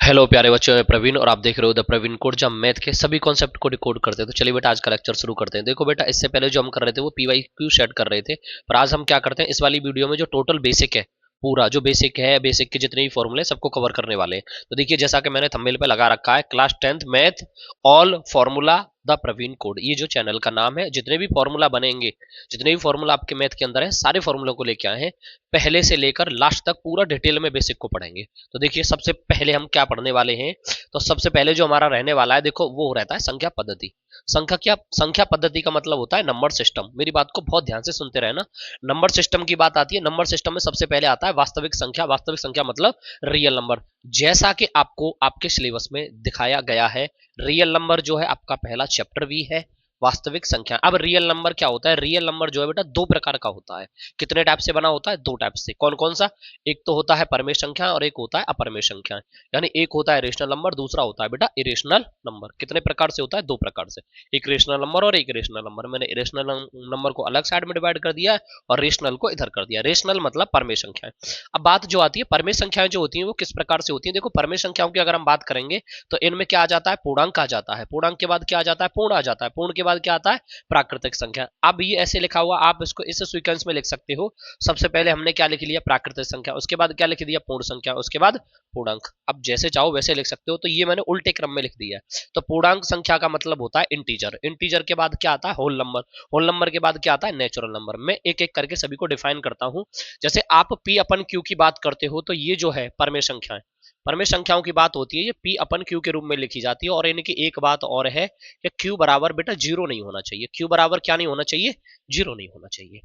Hello प्यारे बच्चों, मैं प्रवीण और आप देख रहे हो द प्रवीण कोड, जब मैथ के सभी कॉन्सेप्ट को डिकोड करते हैं। तो चलिए बेटा, आज का लेक्चर शुरू करते हैं। देखो बेटा, इससे पहले जो हम कर रहे थे वो पीवाईक्यू सेट कर रहे थे, पर आज हम क्या करते हैं, इस वाली वीडियो में जो टोटल बेसिक है, पूरा जो बेसिक है, बेसिक के जितने भी फॉर्मूले सबको कवर करने वाले हैं। तो देखिए, जैसा कि मैंने थंबनेल पे लगा रखा है, class 10th math all formula the Praveen code, ये जो चैनल का नाम है। जितने भी फॉर्मूला बनेंगे, जितने भी फॉर्मूला आपके मैथ के अंदर है, सारे फॉर्मूलों को लेके आए हैं। पहले से लेकर लास्ट तक पूरा डिटेल में बेसिक को पढ़ेंगे। तो देखिए, सबसे पहले हम क्या पढ़ने वाले हैं। तो सबसे पहले जो हमारा रहने वाला है, देखो वो रहता है संख्या पद्धति। संख्या पद्धति का मतलब होता है नंबर सिस्टम। मेरी बात को बहुत ध्यान से सुनते रहना। नंबर सिस्टम की बात आती है, नंबर सिस्टम में सबसे पहले आता है वास्तविक संख्या। वास्तविक संख्या मतलब रियल नंबर, जैसा कि आपको आपके सिलेबस में दिखाया गया है। रियल नंबर जो है आपका पहला चैप्टर भी है, वास्तविक संख्या। अब रियल नंबर क्या होता है? रियल नंबर जो है बेटा दो प्रकार का होता है। कितने टाइप से बना होता है? दो टाइप से। कौन कौन सा? एक तो होता है परमेय संख्या और एक होता है अपरमेय संख्या। यानी एक होता है रेशनल नंबर, दूसरा होता है बेटा इरेशनल नंबर। कितने प्रकार से होता है? दो प्रकार से, एक रेशनल नंबर और एक इरेशनल नंबर। मैंने इरेशनल नंबर को अलग साइड में डिवाइड कर दिया है और रेशनल को इधर कर दिया। रेशनल मतलब परमेय संख्याएं। अब बात जो आती है, परमेय संख्याएं जो होती हैं वो किस प्रकार से होती हैं। देखो, परमेय संख्याओं की अगर हम बात करेंगे तो इनमें क्या आ जाता है? पूर्णांक आ जाता है। पूर्णांक के बाद क्या आ जाता है? पूर्ण आ जाता है। पूर्ण के बाद क्या आता है? प्राकृतिक संख्या। अब ये ऐसे लिखा हुआ, आप इसको इस सीक्वेंस में लिख सकते हो। सबसे पहले हमने क्या लिख लिया? प्राकृतिक संख्या। उसके बाद क्या लिख दिया? पूर्ण संख्या। उसके बाद पूर्णांक। अब जैसे चाहो वैसे लिख सकते हो। तो ये मैंने उल्टे क्रम में लिख दिया है। तो पूर्णांक संख्या का मतलब होता है इंटीजर। इंटीजर के बाद क्या आता है? Whole number. होल नंबर के बाद क्या आता है? Natural number. मैं एक एक करके सभी को डिफाइन करता हूं। जैसे आप पी अपन क्यू की बात करते हो, तो ये जो है परमेय संख्या है। परमेय संख्याओं की बात होती है, ये पी अपन क्यू के रूप में लिखी जाती है। और इनकी एक बात और है कि क्यू बराबर बेटा जीरो नहीं होना चाहिए। क्यू बराबर क्या नहीं होना चाहिए? जीरो नहीं होना चाहिए।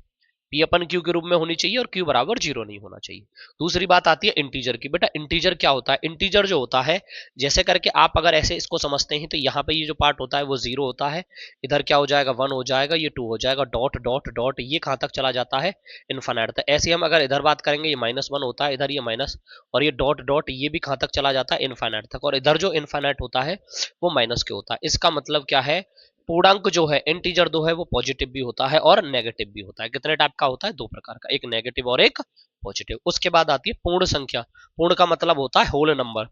पी अपन क्यू के रूप में होनी चाहिए और क्यू बराबर जीरो नहीं होना चाहिए। दूसरी बात आती है इंटीजर की। बेटा इंटीजर क्या होता है? इंटीजर जो होता है, जैसे करके आप अगर ऐसे इसको समझते हैं, तो यहाँ पे ये जो पार्ट होता है वो जीरो होता है। इधर क्या हो जाएगा? वन हो जाएगा, ये टू हो जाएगा, डॉट डॉट डॉट, ये कहाँ तक चला जाता है? इन्फानाइट तक। ऐसे हम अगर इधर बात करेंगे, ये माइनस वन होता है, इधर ये माइनस, और ये डॉट डॉट, ये भी कहाँ तक चला जाता है? इन्फानाइट तक। और इधर जो इन्फानाइट होता है वो माइनस के होता है। इसका मतलब क्या है? पूर्णांक जो है, इंटीजर दो है, वो पॉजिटिव भी होता है और नेगेटिव भी होता है। कितने टाइप का होता है? दो प्रकार का, एक नेगेटिव और एक पॉजिटिव। उसके बाद आती है पूर्ण संख्या। पूर्ण का मतलब होता है होल नंबर।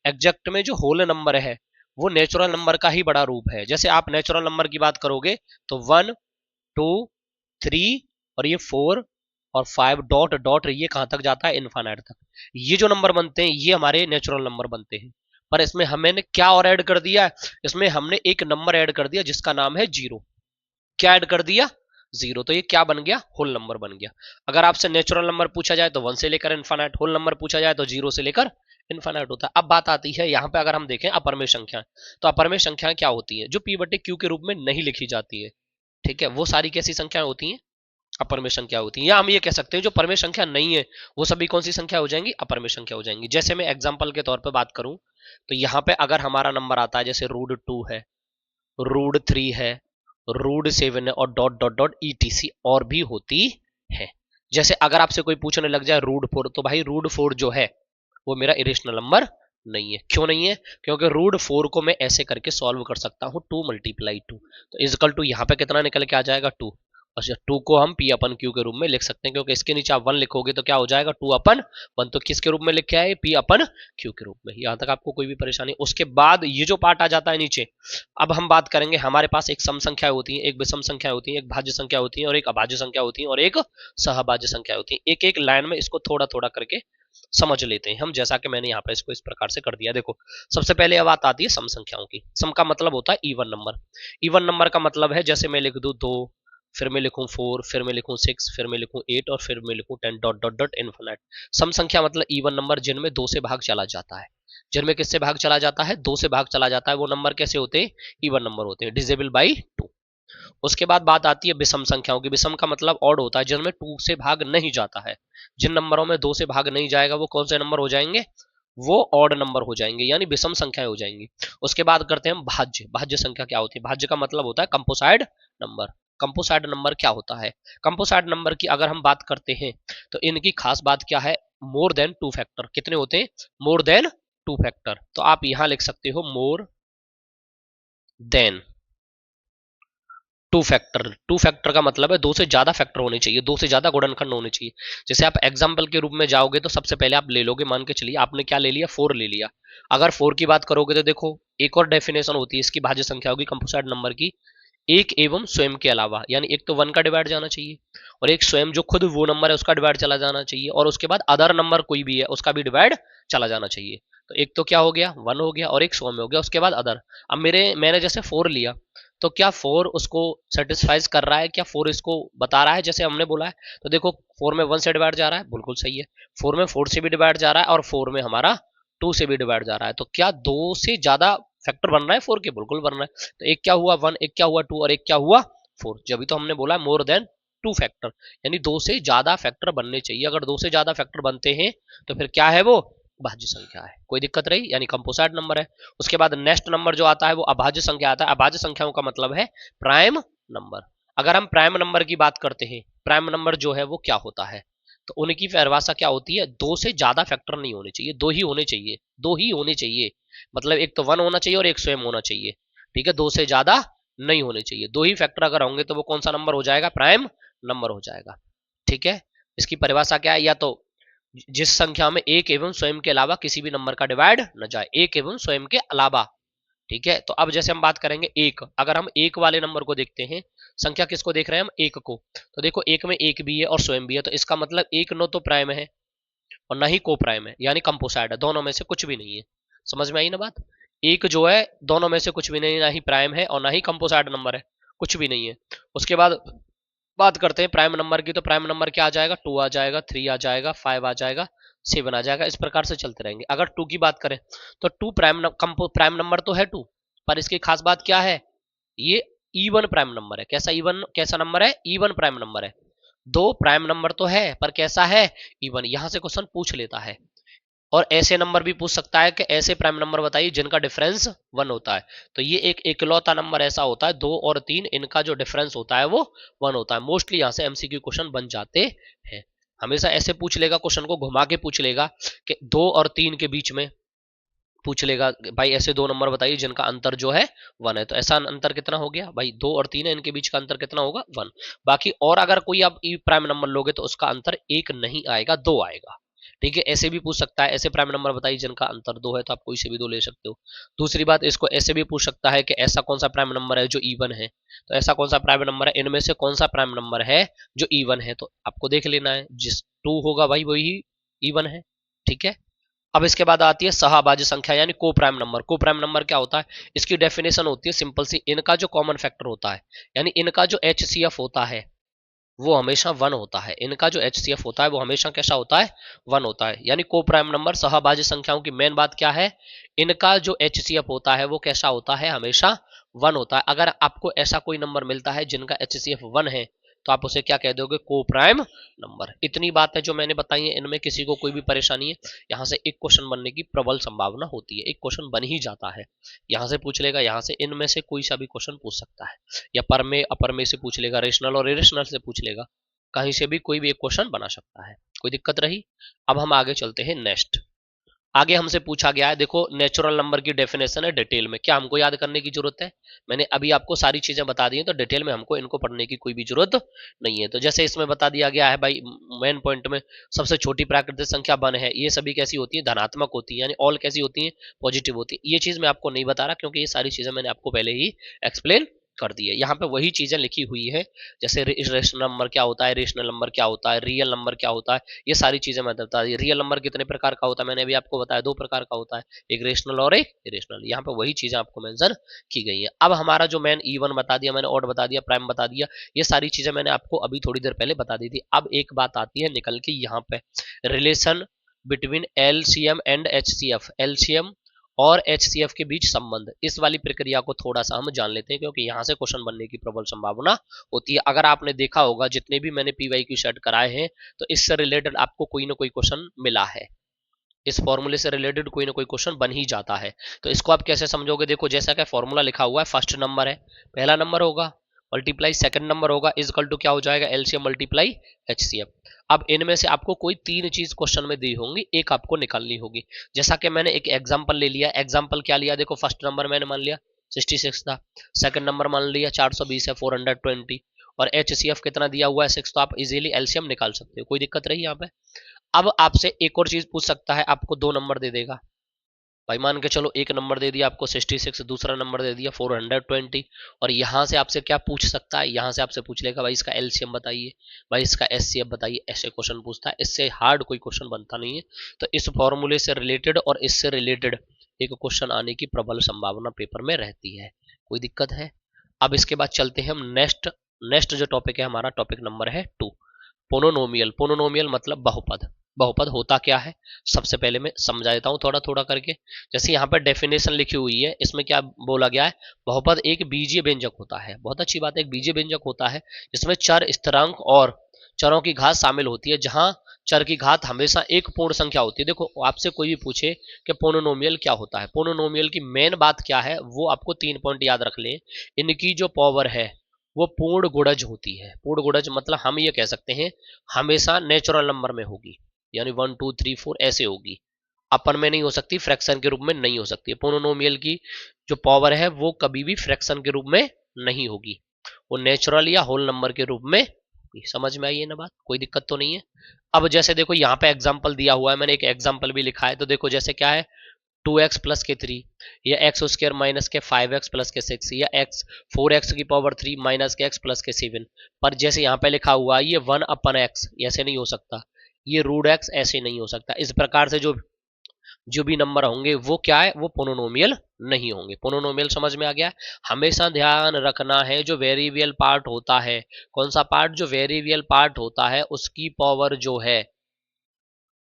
एग्जैक्ट में जो होल नंबर है वो नेचुरल नंबर का ही बड़ा रूप है। जैसे आप नेचुरल नंबर की बात करोगे तो वन, टू, थ्री, और ये फोर और फाइव, डॉट डॉट, ये कहां तक जाता है? इनफाइनाइट तक। ये जो नंबर बनते हैं ये हमारे नेचुरल नंबर बनते हैं। पर इसमें हमने क्या और ऐड कर दिया है? इसमें हमने एक नंबर ऐड कर दिया जिसका नाम है जीरो। क्या ऐड कर दिया? जीरो। तो ये क्या बन गया? होल नंबर बन गया। अगर आपसे नेचुरल नंबर पूछा जाए तो वन से लेकर इनफाइनाइट, होल नंबर पूछा जाए तो जीरो से लेकर इनफाइनाइट होता है। अब बात आती है यहाँ पे, अगर हम देखें अपरमेय संख्या, तो अपरमेय संख्याएं क्या होती हैं? जो पी बटे क्यू के रूप में नहीं लिखी जाती है। ठीक है, वो सारी कैसी संख्याएं होती हैं? अपरमेय संख्या होती है। या हम ये कह सकते हैं जो परमेय संख्या नहीं है वो सभी कौन सी संख्या हो जाएंगी? अपरमेय संख्या हो जाएंगी। जैसे मैं एग्जांपल के तौर पे बात करूं, तो यहाँ पे अगर हमारा नंबर आता है, जैसे रूट टू है, रूट थ्री है, रूट सेवन है, और डॉट डॉट डॉट ईटीसी और भी होती है। जैसे अगर आपसे कोई पूछने लग जाए रूट फोर, तो भाई रूट फोर जो है वो मेरा इरेशनल नंबर नहीं है। क्यों नहीं है? क्योंकि रूट फोर को मैं ऐसे करके सॉल्व कर सकता हूं, टू मल्टीप्लाई टू, तो इजकल टू यहाँ पे कितना निकल के आ जाएगा? टू। अच्छा, टू को हम पी अपन क्यू के रूप में लिख सकते हैं, क्योंकि इसके नीचे आप वन लिखोगे तो क्या हो जाएगा? To upon one. तो किसके रूप में लिखे है? पी अपन क्यू के रूप में। यहां तक आपको कोई भी परेशानी? उसके बाद ये जो पार्ट आ जाता है नीचे, अब हम बात करेंगे, हमारे पास एक सम संख्या होती है, एक विषम संख्या होती है, एक भाज्य संख्या होती है और एक अभाज्य संख्या होती है और एक सहभाज्य संख्या होती है। एक एक लाइन में इसको थोड़ा थोड़ा करके समझ लेते हैं हम, जैसा कि मैंने यहाँ पे इसको इस प्रकार से कर दिया। देखो, सबसे पहले अब बात आती है सम संख्याओं की। सम का मतलब होता है इवन नंबर। इवन नंबर का मतलब है, जैसे मैं लिख दूं दो, फिर मैं लिखूं फोर, फिर मैं लिखूं सिक्स, फिर मैं लिखूं एट, और फिर मैं लिखूं ten, dot dot dot infinite. सम संख्या मतलब इवन नंबर जिनमें दो से भाग चला जाता है। जिनमें किससे भाग चला जाता है? दो से भाग चला जाता है। वो नंबर कैसे होते हैं? इवन नंबर होते हैं, डिजिबल बाई टू। उसके बाद बात आती है विषम संख्याओं की। विषम का मतलब ऑड होता है, जिनमें टू से भाग नहीं जाता है। जिन नंबरों में दो से भाग नहीं जाएगा वो कौन से नंबर हो जाएंगे? वो ऑड नंबर हो जाएंगे, यानी विषम संख्याएं हो जाएंगी। उसके बाद करते हैं हम भाज्य। भाज्य संख्या क्या होती है? भाज्य का मतलब होता है कंपोसाइड नंबर। कंपोसाइड नंबर क्या होता है? कंपोसाइड नंबर की अगर हम बात करते हैं तो इनकी खास बात क्या है? More than two factor. कितने होते हैं? More than two factor. तो आप यहां लिख सकते हो मोर देन टू फैक्टर का मतलब है दो से ज्यादा फैक्टर होने चाहिए, दो से ज्यादा गुणनखंड होने चाहिए। जैसे आप एग्जाम्पल के रूप में जाओगे तो सबसे पहले आप ले लोगे, मान के चलिए आपने क्या ले लिया, 4 ले लिया। अगर 4 की बात करोगे तो देखो एक और डेफिनेशन होती है इसकी, भाज्य संख्या होगी कंपोजिट नंबर की, एक एवं स्वयं के अलावा, यानी एक तो 1 का डिवाइड जाना चाहिए और एक स्वयं जो खुद वो नंबर है उसका डिवाइड चला जाना चाहिए, और उसके बाद अदर नंबर कोई भी है उसका भी डिवाइड चला जाना चाहिए। तो एक तो क्या हो गया, 1 हो गया, और एक स्वयं हो गया, उसके बाद अदर। अब मैंने जैसे 4 लिया, तो क्या 4 उसको सेटिस्फाइज कर रहा है, क्या 4 इसको बता रहा है जैसे हमने बोला है? तो देखो 4 में 1 से डिवाइड जा रहा है, बिल्कुल सही है। 4 में 4 से भी डिवाइड जा रहा है, और 4 में हमारा 2 से भी डिवाइड जा रहा है। तो क्या 2 से ज्यादा फैक्टर बन रहा है 4 के? बिल्कुल बन रहा है। तो एक क्या हुआ 1, एक क्या हुआ 2, और एक क्या हुआ 4। जब भी तो हमने बोला मोर देन 2 फैक्टर, यानी 2 से ज्यादा फैक्टर बनने चाहिए। अगर 2 से ज्यादा फैक्टर बनते हैं तो फिर क्या है, वो भाज्य संख्या है। कोई दिक्कत रही, यानी कंपोजिट नंबर है। उसके बाद नेक्स्ट नंबर जो आता है वो अभाज्य संख्या आता है। अभाज्य संख्याओं का मतलब है प्राइम नंबर। अगर हम प्राइम नंबर की बात करते हैं, प्राइम नंबर जो है वो क्या होता है, तो उनकी परिभाषा क्या होती है, 2 से ज्यादा फैक्टर नहीं होने चाहिए, 2 ही होने चाहिए, 2 ही होने चाहिए। मतलब एक तो 1 होना चाहिए और एक स्वयं होना चाहिए, ठीक है। 2 से ज्यादा नहीं होने चाहिए, 2 ही फैक्टर अगर होंगे तो वो कौन सा नंबर हो जाएगा, प्राइम नंबर हो जाएगा, ठीक है। इसकी परिभाषा क्या है, या तो जिस संख्या में एक एवं स्वयं के अलावा किसी भी नंबर का डिवाइड न जाए, एक एवं स्वयं के अलावा, ठीक है। तो अब जैसे हम बात करेंगे एक, अगर हम एक वाले नंबर को देखते हैं, संख्या किसको देख रहे हैं हम, एक को, तो देखो एक में एक भी है और स्वयं भी है, तो इसका मतलब एक नो तो प्राइम है और ना ही को प्राइम है, यानी कंपोजिट है, दोनों में से कुछ भी नहीं है। समझ में आई ना बात? एक जो है दोनों में से कुछ भी नहीं, ना ही प्राइम है और ना ही कंपोजिट नंबर है, कुछ भी नहीं है। उसके बाद बात करते हैं प्राइम नंबर की, तो प्राइम नंबर क्या आ जाएगा, 2 आ जाएगा, 3 आ जाएगा, 5 आ जाएगा, 7 आ जाएगा, इस प्रकार से चलते रहेंगे। अगर 2 की बात करें तो 2 प्राइम नंबर तो है 2, पर इसकी खास बात क्या है, ये इवन प्राइम नंबर है। कैसा इवन, कैसा नंबर है, इवन प्राइम नंबर है। 2 प्राइम नंबर तो है पर कैसा है, इवन। यहां से क्वेश्चन पूछ लेता है। और ऐसे नंबर भी पूछ सकता है कि ऐसे प्राइम नंबर बताइए जिनका डिफरेंस 1 होता है। तो ये एक इकलौता नंबर ऐसा होता है, 2 और 3 इनका जो डिफरेंस होता है वो 1 होता है। मोस्टली यहाँ से एमसीक्यू क्वेश्चन बन जाते हैं। हमेशा ऐसे पूछ लेगा, क्वेश्चन को घुमा के पूछ लेगा कि 2 और 3 के बीच में पूछ लेगा, भाई ऐसे 2 नंबर बताइए जिनका अंतर जो है 1 है। तो ऐसा अंतर कितना हो गया भाई, 2 और 3 है, इनके बीच का अंतर कितना होगा, 1। बाकी और अगर कोई आप प्राइम नंबर लोगे तो उसका अंतर 1 नहीं आएगा, 2 आएगा, ठीक है। ऐसे भी पूछ सकता है, ऐसे प्राइम नंबर बताइए जिनका अंतर 2 है, तो आप कोई से भी 2 ले सकते हो। दूसरी बात, इसको ऐसे भी पूछ सकता है कि ऐसा कौन सा प्राइम नंबर है जो इवन है, तो ऐसा कौन सा प्राइम नंबर है, इनमें से कौन सा प्राइम नंबर है जो इवन है, तो आपको देख लेना है, जिस 2 होगा भाई वही इवन है, ठीक है। अब इसके बाद आती है सहभाज्य संख्या, यानी को प्राइम नंबर। को प्राइम नंबर क्या होता है, इसकी डेफिनेशन होती है सिंपल सी, इनका जो कॉमन फैक्टर होता है, यानी इनका जो एचसीएफ होता है वो हमेशा 1 होता है। इनका जो एचसीएफ होता है वो हमेशा कैसा होता है, 1 होता है। यानी को प्राइम नंबर सहभाज्य संख्याओं की मेन बात क्या है, इनका जो एचसीएफ होता है वो कैसा होता है, हमेशा 1 होता है। अगर आपको ऐसा कोई नंबर मिलता है जिनका एचसीएफ 1 है तो आप उसे क्या कह दोगे, को प्राइम नंबर। इतनी बात है जो मैंने बताई है, इनमें किसी को कोई भी परेशानी है, यहाँ से एक क्वेश्चन बनने की प्रबल संभावना होती है, एक क्वेश्चन बन ही जाता है। यहाँ से पूछ लेगा, यहाँ से इनमें से कोई सा भी क्वेश्चन पूछ सकता है, या पर में अपर में से पूछ लेगा, रेशनल और इरेशनल से पूछ लेगा, कहीं से भी कोई भी एक क्वेश्चन बना सकता है। कोई दिक्कत रही? अब हम आगे चलते हैं नेक्स्ट। आगे हमसे पूछा गया है, देखो नेचुरल नंबर की डेफिनेशन है डिटेल में, क्या हमको याद करने की जरूरत है? मैंने अभी आपको सारी चीजें बता दी हैं, तो डिटेल में हमको इनको पढ़ने की कोई भी जरूरत नहीं है। तो जैसे इसमें बता दिया गया है भाई, मेन पॉइंट में सबसे छोटी प्राकृतिक संख्या 1 है, ये सभी कैसी होती है, धनात्मक होती है, यानी ऑल कैसी होती है, पॉजिटिव होती है। ये चीज मैं आपको नहीं बता रहा क्योंकि ये सारी चीजें मैंने आपको पहले ही एक्सप्लेन कर दी है। यहाँ पे वही चीजें लिखी हुई है, जैसे रेशनल नंबर क्या होता है, रेशनल नंबर क्या होता है, रियल नंबर क्या होता है, ये सारी चीजें मैं बता दी। रियल नंबर कितने प्रकार का होता है मैंने अभी आपको बताया, 2 प्रकार का होता है, एक रेशनल और एक इरेशनल। यहाँ पे वही चीजें आपको मेंशन की गई है। अब हमारा जो मैन इवन बता दिया मैंने, ऑड बता दिया, प्राइम बता दिया, ये सारी चीजें मैंने आपको अभी थोड़ी देर पहले बता दी थी। अब एक बात आती है निकल के यहाँ पे, relation between LCM and HCF, LCM और एचसीएफ के बीच संबंध, इस वाली प्रक्रिया को थोड़ा सा हम जान लेते हैं क्योंकि यहाँ से क्वेश्चन बनने की प्रबल संभावना होती है। अगर आपने देखा होगा जितने भी मैंने पीवाईक्यू सेट कराए हैं तो इससे रिलेटेड आपको कोई ना कोई क्वेश्चन मिला है, इस फॉर्मूले से रिलेटेड कोई ना कोई क्वेश्चन बन ही जाता है। तो इसको आप कैसे समझोगे, देखो जैसा कि फॉर्मूला लिखा हुआ है, फर्स्ट नंबर है, पहला नंबर होगा, मल्टीप्लाई सेकंड नंबर होगा, इज इक्वल टू क्या हो जाएगा, एलसीएम मल्टीप्लाई एचसीएफ। अब इनमें से आपको कोई 3 चीज क्वेश्चन में दी होंगी, एक आपको निकालनी होगी। जैसा कि मैंने एक एग्जांपल ले लिया, एग्जांपल क्या लिया, देखो फर्स्ट नंबर मैंने मान लिया 66 था। सेकंड नंबर मान लिया 420 है, 420, और HCF कितना दिया हुआ है 6, तो आप इजीली एलसीएम निकाल सकते हो, कोई दिक्कत रही यहाँ पे। अब आपसे एक और चीज पूछ सकता है, आपको 2 नंबर दे देगा भाई, मान के चलो एक नंबर दे दिया आपको 66, दूसरा नंबर दे दिया 420, और यहाँ से आपसे क्या पूछ सकता है, यहाँ से आपसे पूछ लेगा भाई इसका एलसीएम बताइए, भाई इसका एचसीएफ बताइए, ऐसे क्वेश्चन पूछता है। इससे हार्ड कोई क्वेश्चन बनता नहीं है। तो इस फॉर्मूले से रिलेटेड और इससे रिलेटेड एक क्वेश्चन आने की प्रबल संभावना पेपर में रहती है, कोई दिक्कत है। अब इसके बाद चलते हैं हम नेक्स्ट। नेक्स्ट जो टॉपिक है हमारा, टॉपिक नंबर है 2, पोनोनोमियल। पोनोनोमियल मतलब बहुपद। बहुपद होता क्या है सबसे पहले मैं समझा देता हूं थोड़ा थोड़ा करके। जैसे यहाँ पर डेफिनेशन लिखी हुई है, इसमें क्या बोला गया है, बहुपद एक बीजीय व्यंजक होता है। बहुत अच्छी बात है, एक बीजीय व्यंजक होता है जिसमें चर, स्थिरांक और चरों की घात शामिल होती है, जहां चर की घात हमेशा एक पूर्ण संख्या होती है। देखो आपसे कोई भी पूछे कि पोनोनोमियल क्या होता है, पोनोनोमियल की मेन बात क्या है, वो आपको 3 पॉइंट याद रख लें। इनकी जो पावर है वो पूर्ण गुणज होती है। पूर्ण गुणज मतलब हम ये कह सकते हैं हमेशा नेचुरल नंबर में होगी, यानी 1 2 3 4 ऐसे होगी, अपन में नहीं हो सकती, फ्रैक्शन के रूप में नहीं हो सकती। पोनोनोमियल की जो पावर है वो कभी भी फ्रैक्शन के रूप में नहीं होगी, वो नेचुरल या होल नंबर के रूप में होगी। समझ में आई है ना बात, कोई दिक्कत तो नहीं है। अब जैसे देखो यहाँ पे एग्जाम्पल दिया हुआ है, मैंने एक एग्जाम्पल भी लिखा है, तो देखो जैसे क्या है 2x प्लस के 3, या एक्स स्क्र माइनस के 5x प्लस के 6, या x 4x की पावर 3 माइनस के x प्लस के 7। पर जैसे यहाँ पे लिखा हुआ है ये 1 अपन x, ऐसे नहीं हो सकता, ये रूट x ऐसे नहीं हो सकता। इस प्रकार से जो जो भी नंबर होंगे वो क्या है, वो पोनोनोमियल नहीं होंगे। पोनोनोमियल समझ में आ गया। हमेशा ध्यान रखना है जो वेरिएबल पार्ट होता है, कौन सा पार्ट, जो वेरिएबल पार्ट होता है उसकी पावर जो है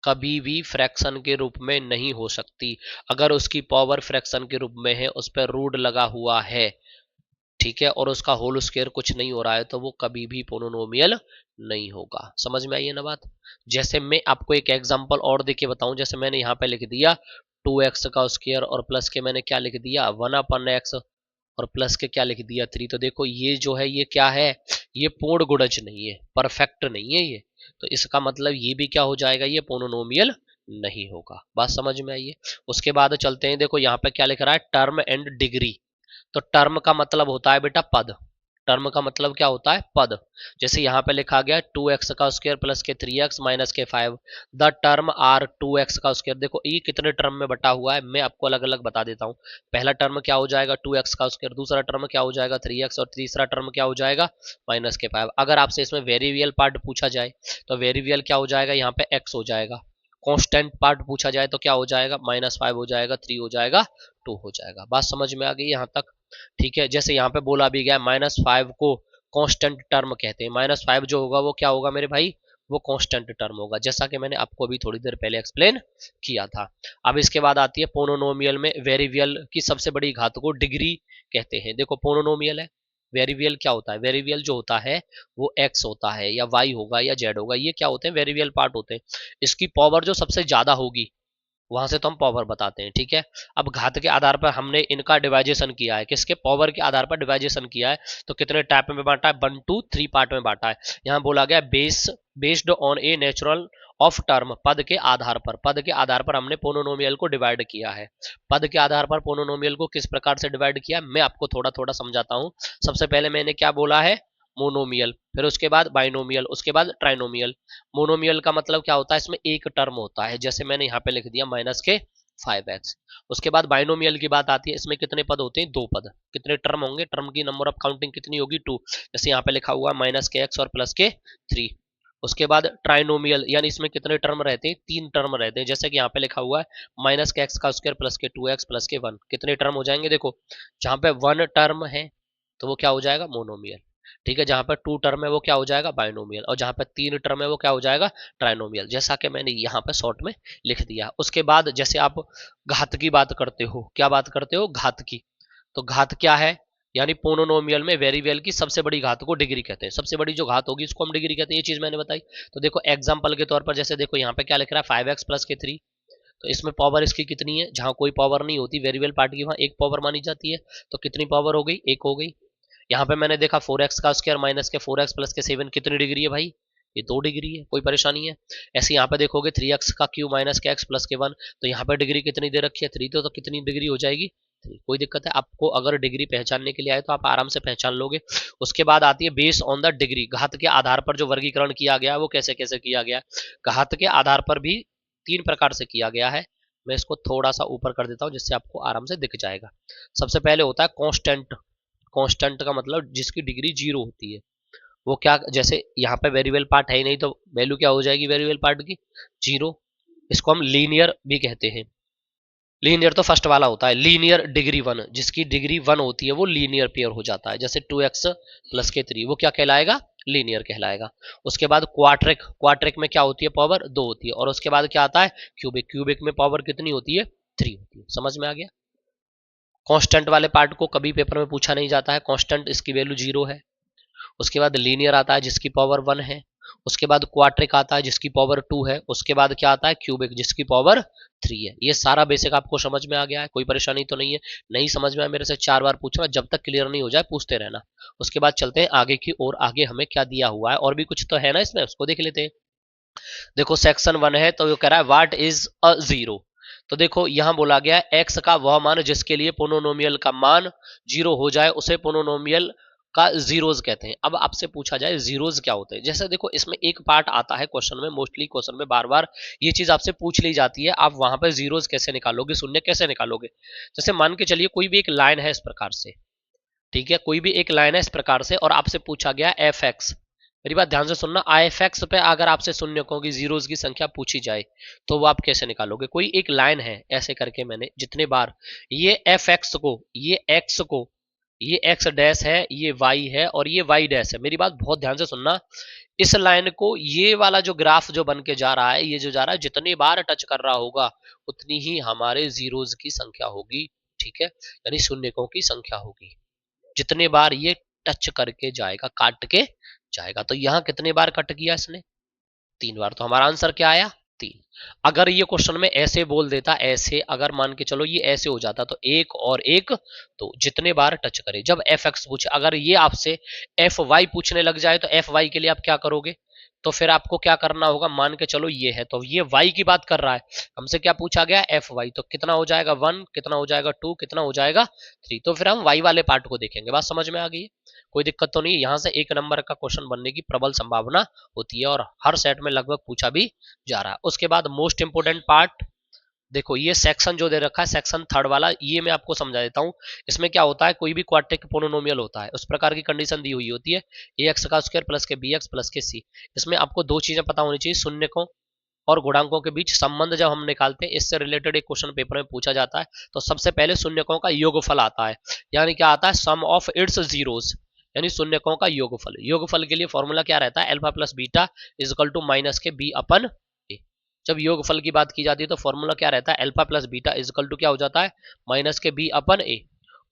कभी भी फ्रैक्शन के रूप में नहीं हो सकती। अगर उसकी पावर फ्रैक्शन के रूप में है, उस पर रूट लगा हुआ है, ठीक है, और उसका होल स्क्वायर कुछ नहीं हो रहा है, तो वो कभी भी पोनोनोमियल नहीं होगा। समझ में आई है ना बात। जैसे मैं आपको एक एग्जांपल और देके बताऊं, जैसे मैंने यहाँ पे लिख दिया 2x का स्क्वायर और प्लस के मैंने क्या लिख दिया 1/x, और प्लस के क्या लिख दिया 3। तो देखो ये जो है ये क्या है, ये पूर्ण गुणज नहीं है, परफेक्ट नहीं है ये, तो इसका मतलब ये भी क्या हो जाएगा, ये पोनोनोमियल नहीं होगा। बात समझ में आई है। उसके बाद चलते हैं, देखो यहाँ पे क्या लिख रहा है, टर्म एंड डिग्री। तो टर्म का मतलब होता है बेटा पद। टर्म का मतलब क्या होता है, पद। जैसे यहाँ पे लिखा गया 2x का स्क्वायर प्लस के 3x माइनस के 5, द टर्म आर 2x का स्क्वायर। देखो ये कितने टर्म में बटा हुआ है, मैं आपको अलग अलग बता देता हूँ। पहला टर्म क्या हो जाएगा 2x का स्क्वायर, दूसरा टर्म क्या हो जाएगा 3x, और तीसरा टर्म क्या हो जाएगा माइनस के 5। अगर आपसे इसमें वेरिएबल पार्ट पूछा जाए तो वेरिएबल क्या हो जाएगा, यहाँ पे x हो जाएगा। कांस्टेंट पार्ट पूछा जाए तो क्या हो जाएगा, -5 हो जाएगा, 3 हो जाएगा, 2 हो जाएगा। बात समझ में आ गई यहाँ तक, ठीक है। जैसे यहाँ पे बोला भी गया -5 को कांस्टेंट टर्म कहते हैं। -5 जो होगा वो क्या होगा मेरे भाई, वो कांस्टेंट टर्म होगा, जैसा कि मैंने आपको अभी थोड़ी देर पहले एक्सप्लेन किया था। अब इसके बाद आती है पोनोनोमियल में वेरिएबल की सबसे बड़ी घात को डिग्री कहते हैं। देखो पोनोनोमियल है, वेरिएबल क्या होता है, वेरिएबल जो होता है वो x होता है या y होगा या z होगा, ये क्या होते हैं, वेरिएबल पार्ट होते हैं। इसकी पावर जो सबसे ज्यादा होगी वहां से तो हम पावर बताते हैं, ठीक है। अब घात के आधार पर हमने इनका डिवाइजेशन किया है, किसके पावर के आधार पर डिवाइजेशन किया है, तो कितने टाइप में बांटा है, 1 2 3 पार्ट में बांटा है। यहाँ बोला गया based on a natural of term, पद के आधार पर, पद के आधार पर हमने पोनोनोमियल को डिवाइड किया है। पद के आधार पर पोनोनोमियल को किस प्रकार से डिवाइड किया मैं आपको थोड़ा थोड़ा समझाता हूँ। सबसे पहले मैंने क्या बोला है, मोनोमियल, फिर उसके बाद बाइनोमियल, उसके बाद ट्राइनोमियल। मोनोमियल का मतलब क्या होता है, इसमें एक टर्म होता है, जैसे मैंने यहाँ पे लिख दिया माइनस के 5x। उसके बाद बाइनोमियल की बात आती है, इसमें कितने पद होते हैं, 2 पद। कितने टर्म होंगे, टर्म की नंबर ऑफ काउंटिंग कितनी होगी 2, जैसे यहाँ पे लिखा हुआ माइनस के x और प्लस के 3। उसके बाद ट्राइनोमियल, यानी इसमें कितने टर्म रहते हैं, 3 टर्म रहते हैं, जैसे कि यहाँ पे लिखा हुआ है माइनस के x का स्क्वायर प्लस के 2x प्लस के 1। कितने टर्म हो जाएंगे, देखो जहाँ पे 1 टर्म है तो वो क्या हो जाएगा मोनोमियल, ठीक है। जहां पर 2 टर्म है वो क्या हो जाएगा बाइनोमियल, और जहां पर 3 टर्म है वो क्या हो जाएगा ट्राइनोमियल, जैसा कि मैंने यहाँ पे शॉर्ट में लिख दिया। उसके बाद जैसे आप घात की बात करते हो, क्या बात करते हो, घात की, तो घात क्या है, यानी पोनोनोमियल में वेरिएबल की सबसे बड़ी घात को डिग्री कहते हैं। सबसे बड़ी जो घात होगी इसको हम डिग्री कहते हैं, ये चीज मैंने बताई। तो देखो एग्जाम्पल के तौर पर, जैसे देखो यहाँ पे क्या लिख रहा है 5x प्लस के 3, तो इसमें पावर इसकी कितनी है, जहां कोई पावर नहीं होती वेरिएबल पार्ट की वहां एक पावर मानी जाती है, तो कितनी पावर हो गई, एक हो गई। यहाँ पे मैंने देखा 4x का स्क्वायर माइनस के 4x प्लस के 7, कितनी डिग्री है भाई, ये 2 डिग्री है, कोई परेशानी है। ऐसे यहाँ पे देखोगे 3x का क्यूब माइनस के x प्लस के 1, तो यहाँ पे डिग्री कितनी दे रखी है 3, तो कितनी डिग्री हो जाएगी 3। कोई दिक्कत है? आपको अगर डिग्री पहचानने के लिए आए तो आप आराम से पहचान लोगे। उसके बाद आती है बेस ऑन द डिग्री, घात के आधार पर जो वर्गीकरण किया गया है वो कैसे कैसे किया गया है। घात के आधार पर भी 3 प्रकार से किया गया है। मैं इसको थोड़ा सा ऊपर कर देता हूँ जिससे आपको आराम से दिख जाएगा। सबसे पहले होता है कांस्टेंट। कांस्टेंट का मतलब जिसकी डिग्री 0 होती है। वो क्या, जैसे यहाँ पे वेरिएबल पार्ट है ही नहीं तो वैल्यू क्या हो जाएगी वेरिएबल पार्ट की, 0। इसको हम लीनियर भी कहते हैं। लीनियर तो फर्स्ट वाला होता है। लीनियर डिग्री 1, जिसकी डिग्री 1 होती है वो लीनियर पेयर हो जाता है। जैसे 2x प्लस के 3, वो क्या कहलाएगा, लीनियर कहलाएगा। उसके बाद क्वाड्रिक, क्वाड्रिक में क्या होती है, पावर 2 होती है। और उसके बाद क्या आता है, क्यूबिक, क्यूबिक में पावर कितनी होती है, 3 होती है। समझ में आ गया। कांस्टेंट वाले पार्ट को कभी पेपर में पूछा नहीं जाता है, कांस्टेंट इसकी वैल्यू 0 है। उसके बाद लीनियर आता है जिसकी पावर 1 है। उसके बाद क्वाड्रिक आता है जिसकी पावर 2 है। उसके बाद क्या आता है, क्यूबिक जिसकी पावर 3 है। ये सारा बेसिक आपको समझ में आ गया है, कोई परेशानी तो नहीं है। नहीं समझ में आया मेरे से 4 बार पूछना, जब तक क्लियर नहीं हो जाए पूछते रहना। उसके बाद चलते हैं आगे की ओर। आगे हमें क्या दिया हुआ है, और भी कुछ तो है ना इसमें, उसको देख लेते हैं। देखो सेक्शन 1 है तो ये कह रहा है व्हाट इज अ जीरो। तो देखो यहां बोला गया है एक्स का वह मान जिसके लिए पोनोनोमियल का मान 0 हो जाए उसे पोनोनोमियल का जीरोज कहते हैं। अब आपसे पूछा जाए जीरोज क्या होते हैं। जैसे देखो इसमें एक पार्ट आता है क्वेश्चन में, मोस्टली क्वेश्चन में बार बार ये चीज आपसे पूछ ली जाती है, आप वहां पर जीरोज कैसे निकालोगे, शून्य कैसे निकालोगे। जैसे मान के चलिए कोई भी एक लाइन है इस प्रकार से, ठीक है, कोई भी एक लाइन है इस प्रकार से और आपसे पूछा गया एफ एक्स। मेरी बात ध्यान से सुनना, आई एफ एक्स पे अगर आपसे शून्यकों की, जीरोज की संख्या पूछी जाए तो वो आप कैसे निकालोगे। कोई एक लाइन है ऐसे करके, मैंने जितने बार ये एफ एक्स को, ये एक्स को, ये एक्स डैश है, ये वाई है और ये वाई डैश है। मेरी बात बहुत ध्यान से सुनना, इस लाइन को, ये वाला जो ग्राफ जो बन के जा रहा है, ये जो जा रहा है, जितनी बार टच कर रहा होगा उतनी ही हमारे जीरोज की संख्या होगी, ठीक है, यानी शून्यकों की संख्या होगी। जितने बार ये टच करके जाएगा, काट के जाएगा। तो यहां कितने बार कट किया इसने, 3 बार। तो हमारा आंसर क्या आया, 3। अगर ये क्वेश्चन में ऐसे बोल देता, ऐसे अगर मान के चलो ये ऐसे हो जाता तो 1 और 1 तो जितने बार टच करे। जब एफ एक्स पूछे, अगर ये आपसे एफ वाई पूछने लग जाए तो एफ वाई के लिए आप क्या करोगे, तो फिर आपको क्या करना होगा, मान के चलो ये है तो ये y की बात कर रहा है, हमसे क्या पूछा गया, एफ वाई, तो कितना हो जाएगा 1, कितना हो जाएगा 2, कितना हो जाएगा 3। तो फिर हम y वाले पार्ट को देखेंगे। बात समझ में आ गई है, कोई दिक्कत तो नहीं है। यहाँ से 1 नंबर का क्वेश्चन बनने की प्रबल संभावना होती है और हर सेट में लगभग पूछा भी जा रहा है। उसके बाद मोस्ट इंपोर्टेंट पार्ट, देखो ये सेक्शन जो दे रखा है, सेक्शन 3 वाला, ये मैं आपको समझा देता हूँ। इसमें क्या होता है, कोई भी क्वाड्रिक पोलिनोमियल होता है उस प्रकार की कंडीशन दी हुई होती है, ए एक्स का स्क्वायर प्लस के बी एक्स प्लस के सी। इसमें आपको 2 चीजें पता होनी चाहिए, शून्यकों और गुणांकों के बीच संबंध जब हम निकालते हैं, इससे रिलेटेड एक क्वेश्चन पेपर में पूछा जाता है। तो सबसे पहले शून्यकों का योगफल आता है, यानी क्या आता है, सम ऑफ इट्स जीरोस, यानी शून्यकों का योगफल। योगफल के लिए फॉर्मूला क्या रहता है, alpha plus beta is equal to minus के बी अपन ए। जब योगफल की बात की जाती है तो फॉर्मूला क्या रहता है, alpha plus beta is equal to क्या हो जाता है, माइनस के बी अपन ए।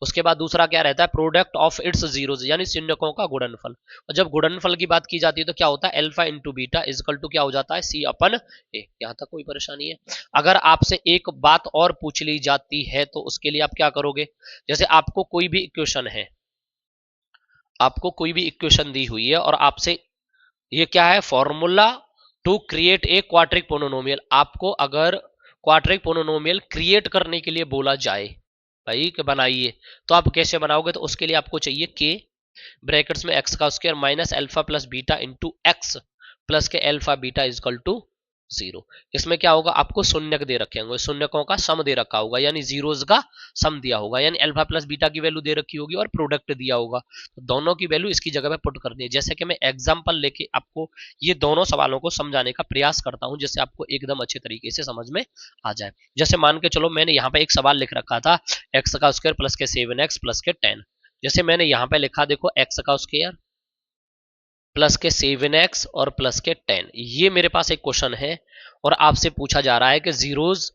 उसके बाद दूसरा क्या रहता है, प्रोडक्ट ऑफ इट्स जीरोस, यानी शून्यकों का गुणनफल। और जब गुणनफल की बात की जाती है तो क्या होता है, alpha into beta is equal to क्या हो जाता है, सी अपन ए। यहां तक कोई परेशानी है। अगर आपसे एक बात और पूछ ली जाती है तो उसके लिए आप क्या करोगे, जैसे आपको कोई भी इक्वेशन है, आपको कोई भी इक्वेशन दी हुई है और आपसे ये क्या है, formula to create a quadric polynomial. आपको अगर क्वाड्रिक पोलिनोमियल क्रिएट करने के लिए बोला जाए, भाई कि बनाइए, तो आप कैसे बनाओगे, तो उसके लिए आपको चाहिए के ब्रैकेट्स में एक्स का square minus alpha plus beta into x plus के alpha beta is equal to 0। इसमें क्या होगा, आपको शून्यक दे रखे होंगे, शून्यकों का सम दे रखा होगा, यानी जीरोस का सम दिया होगा, यानी अल्फा प्लस बीटा की वैल्यू दे रखी होगी और प्रोडक्ट दिया होगा, तो दोनों की वैल्यू इसकी जगह पे पुट करनी है। जैसे कि मैं एग्जांपल लेके आपको ये दोनों सवालों को समझाने का प्रयास करता हूं, जिससे आपको एकदम अच्छे तरीके से समझ में आ जाए। जैसे मान के चलो मैंने यहाँ पे एक सवाल लिख रखा था, एक्स का स्क्वायर प्लस के 7x प्लस के 10। जैसे मैंने यहाँ पे लिखा, देखो एक्स का स्क्वायर प्लस के 7x और प्लस के 10, ये मेरे पास एक क्वेश्चन है और आपसे पूछा जा रहा है कि जीरोज